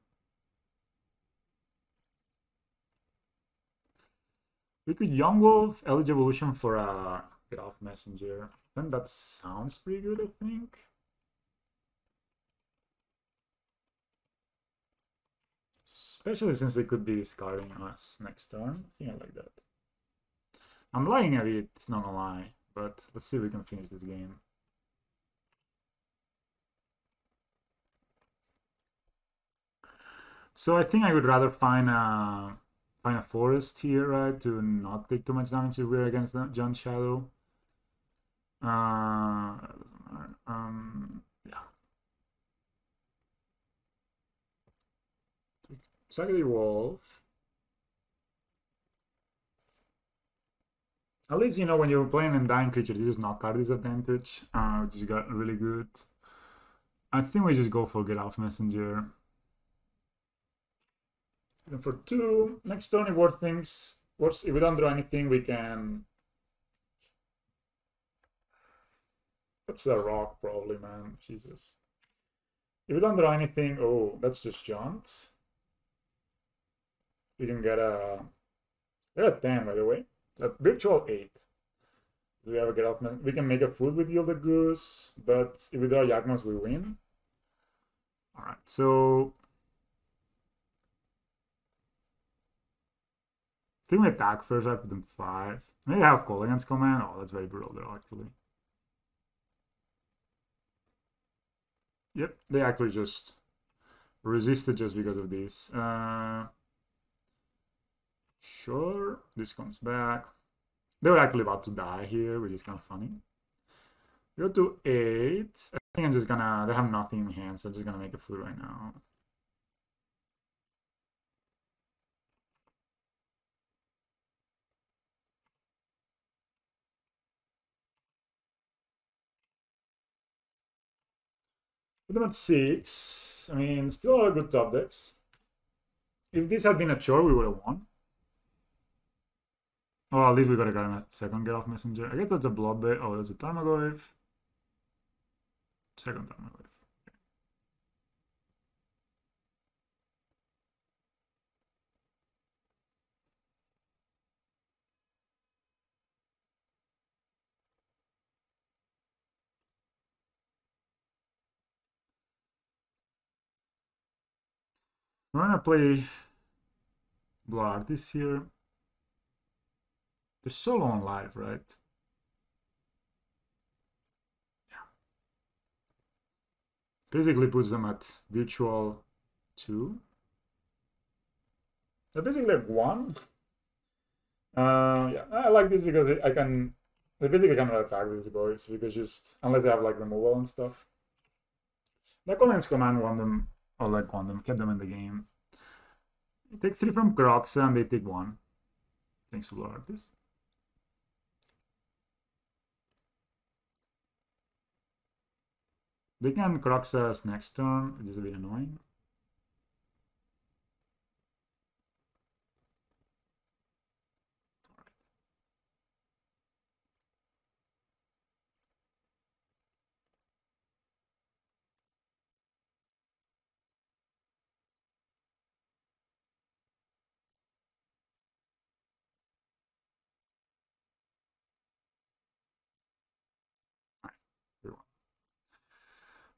We could Yawgmoth, Elite Evolution for a Get Off Messenger. Then that sounds pretty good, I think. Especially since they could be discarding us next turn. I think I like that. I'm lying a bit, it's not gonna lie. But let's see if we can finish this game. So I think I would rather find a forest here, right? To not take too much damage if we're against the Jaunt Shadow. Yeah. Exactly, Wolf. At least, you know, when you're playing Undying creatures, this is not card disadvantage, which is got really good. I think we just go for Get Off Messenger. And for 2, next turn, if Ward thinks, if we don't draw anything, we can... That's a rock, probably, man. Jesus. If we don't draw anything, oh, that's just Jaunt. We can get a... They're at 10, by the way. A virtual 8. Do we have a Get Off Messenger? We can make a food with Yield the Goose, but if we draw Yawgmoth, we win. Alright, so... I think we attack first, I put them 5. Maybe they have Call Against Command. Oh, that's very brutal there, actually. Yep, they actually just resisted just because of this. Sure, this comes back. They were actually about to die here, which is kind of funny. Go to 8. I think I'm just gonna... They have nothing in hand, so I'm just gonna make a food right now. Put them at 6. I mean, still a lot of good top decks. If this had been a chore, we would have won. Oh, at least we gotta get a second Get Off Messenger. I guess that's a Bloodbait. Oh, that's a Tarmogoyf. Second Tarmogoyf. We're gonna play Blood Artist here. They're solo on live, right? Yeah. Basically puts them at virtual 2. They're basically like 1. Yeah, I like this because I can... They basically cannot attack these boys because just... Unless they have like removal and stuff. The Collins command won them, or like won them, kept them in the game. You take 3 from Croxa and they take 1. Thanks to Blood Artist. They can Croxa us next turn, which is a bit annoying.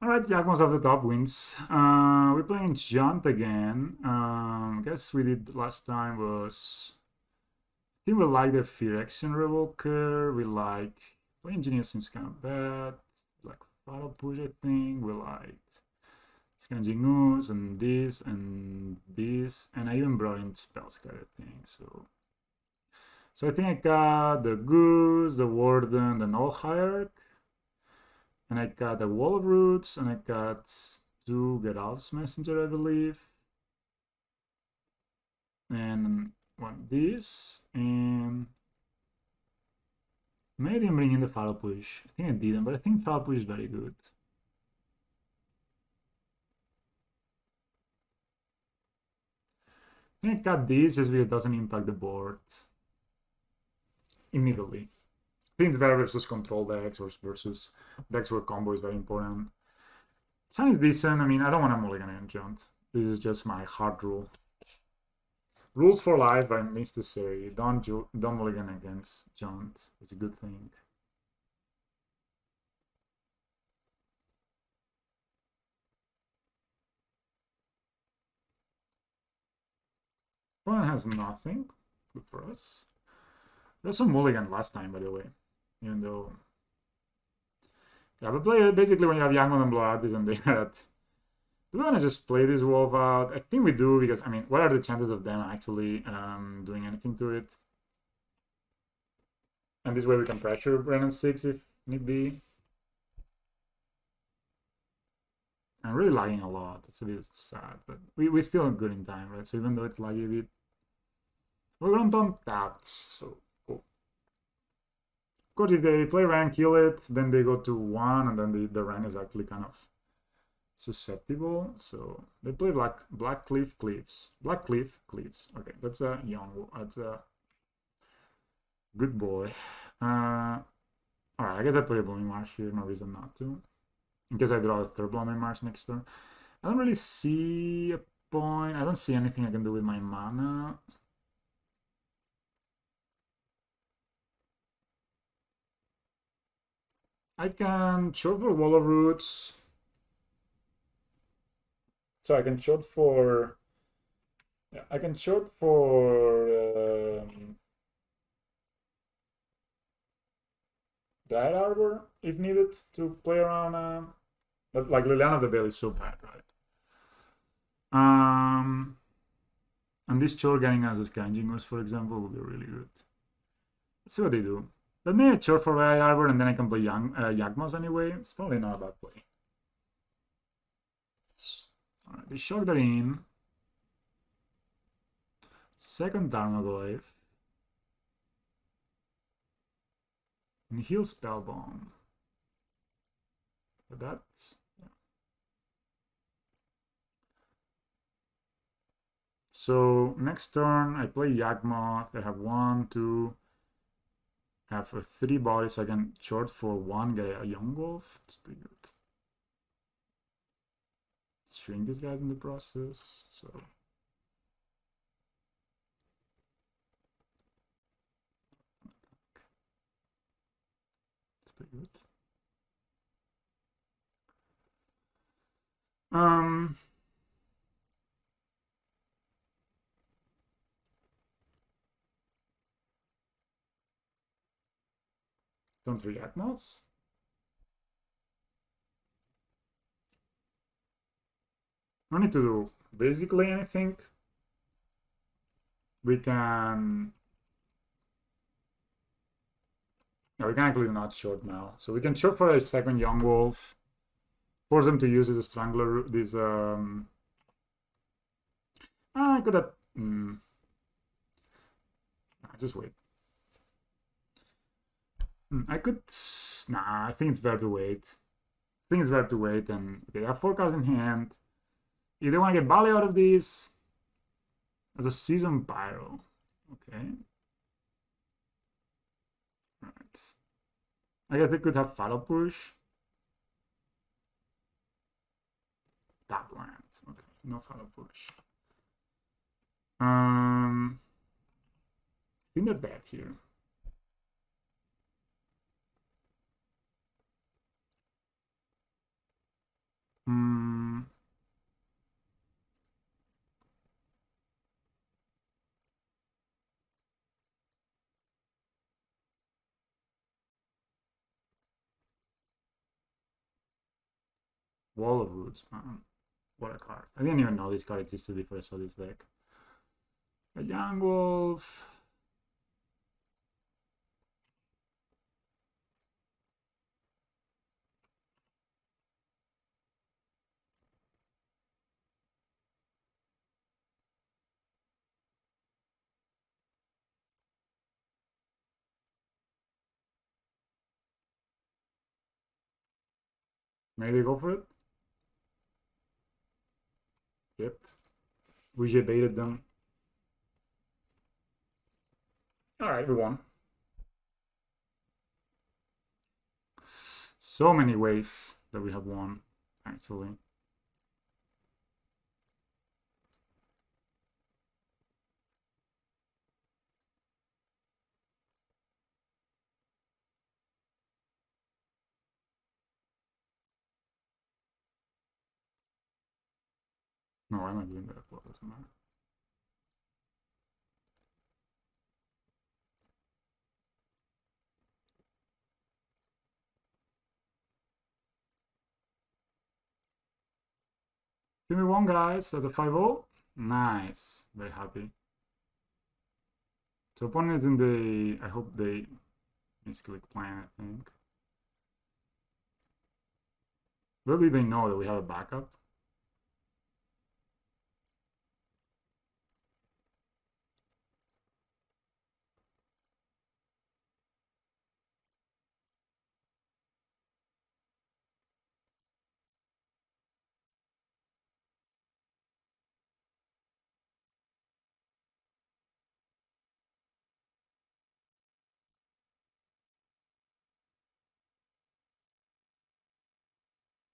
Alright, Yawgmoth of the top wins. We're playing Jaunt again. I guess we did last time was... I think we like the Phyrexian Revoker. We like... Play Engineer seems kind of bad. Like Fatal Push, I think. We liked Scavenging Ooze and this and this. And I even brought in Spellscare, I think. So I think I got the Goose, the Warden, the Null Hierarch. And I got a Wall of Roots, and I got 2 Get Off's Messenger, I believe. And one this, and maybe I didn't bring in the Fatal Push. I think I didn't, but I think Fatal Push is very good. I cut this just because it doesn't impact the board immediately. I think it's better versus control decks or versus decks where combo is very important. Sun is decent. I mean, I don't want to mulligan Enchant. This is just my hard rule. Rules for life, I missed to say. Don't mulligan against Jaunt. It's a good thing. Opponent has nothing. Good for us. There's some mulligan last time, by the way. Even though... Yeah, but basically when you have Yawgmoth and Blood, isn't that... Do we want to just play this wolf out? I think we do, because, I mean, what are the chances of them actually doing anything to it? And this way we can pressure Brennan 6 if need be. I'm really lagging a lot. It's a bit sad, but we're still good in time, right? So even though it's laggy a bit, we're going to tap, so cool. Of course, if they play rank, kill it, then they go to 1, and then the rank is actually kind of susceptible. So they play Black Cliff Cliffs. Black Cliff Cliffs. Okay, that's a young. That's a good boy. Alright, I guess I play a Blooming Marsh here. No reason not to. In case I draw a third Blooming Marsh next turn. I don't really see a point. I don't see anything I can do with my mana. I can short for Wall of Roots. So I can short for... Yeah, I can short for... Dryad Arbor, if needed, to play around... But like Liliana of the Veil is so bad, right? And this Chord getting us a Scanjingus, for example, would be really good. Let's see what they do. Let me Chord for Dryad Arbor, and then I can play Yawgmoth anyway. It's probably not a bad play. Alright, they shock that in. Second Tarmogoyf. And heal Spellbomb. But that's... Yeah. So next turn I play Yawgmoth. I have 1, 2... I have 3 bodies, so I can short for 1, get a Young Wolf. It's pretty good. Shrink these guys in the process, so... It's pretty good. Don't react mods. No need to do basically anything. We can... Yeah, we can actually not short now. So we can short for a second Young Wolf. Force them to use it as Strangler. This... I could have... just wait. I could... Nah, I think it's better to wait. I think it's better to wait. And okay, I have 4 cards in hand. If they want to get Bali out of this, as a Season Pyro. Okay. Alright. I guess they could have Fatal Push. Tap land. Okay, no Fatal Push. I think they're dead here. Wall of Roots, man. What a card. I didn't even know this card existed before I saw this deck. A Young Wolf. Maybe they go for it? Yep. We baited them. Alright, we won. So many ways that we have won, actually. No, why am I doing that? Well, doesn't matter. Give me one, guys. That's a 5-0. Nice. Very happy. So opponent is in the... I hope they misclick plan, I think. Really, they know that we have a backup.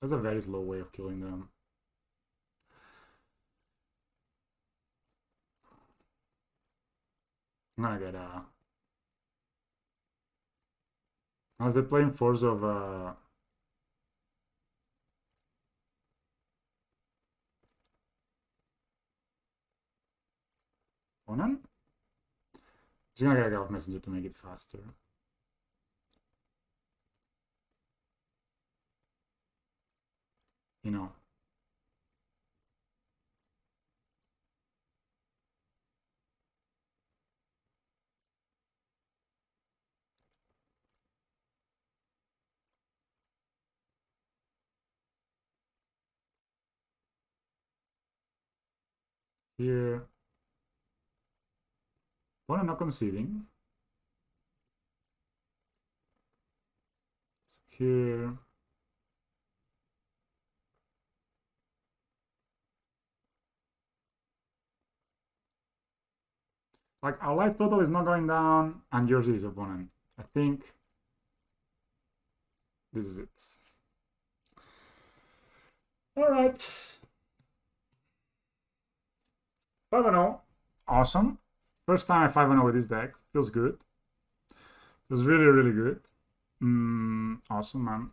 That's a very slow way of killing them. I'm gonna get a... As they're playing Force of... Opponent? Just gonna get a Golf Messenger to make it faster. You know. Here. Opponent not conceding. Here. Like, our life total is not going down, and yours is, opponent. I think this is it. Alright. 5-0. Awesome. First time I 5-0 with this deck. Feels good. Feels really, really good. Awesome, man.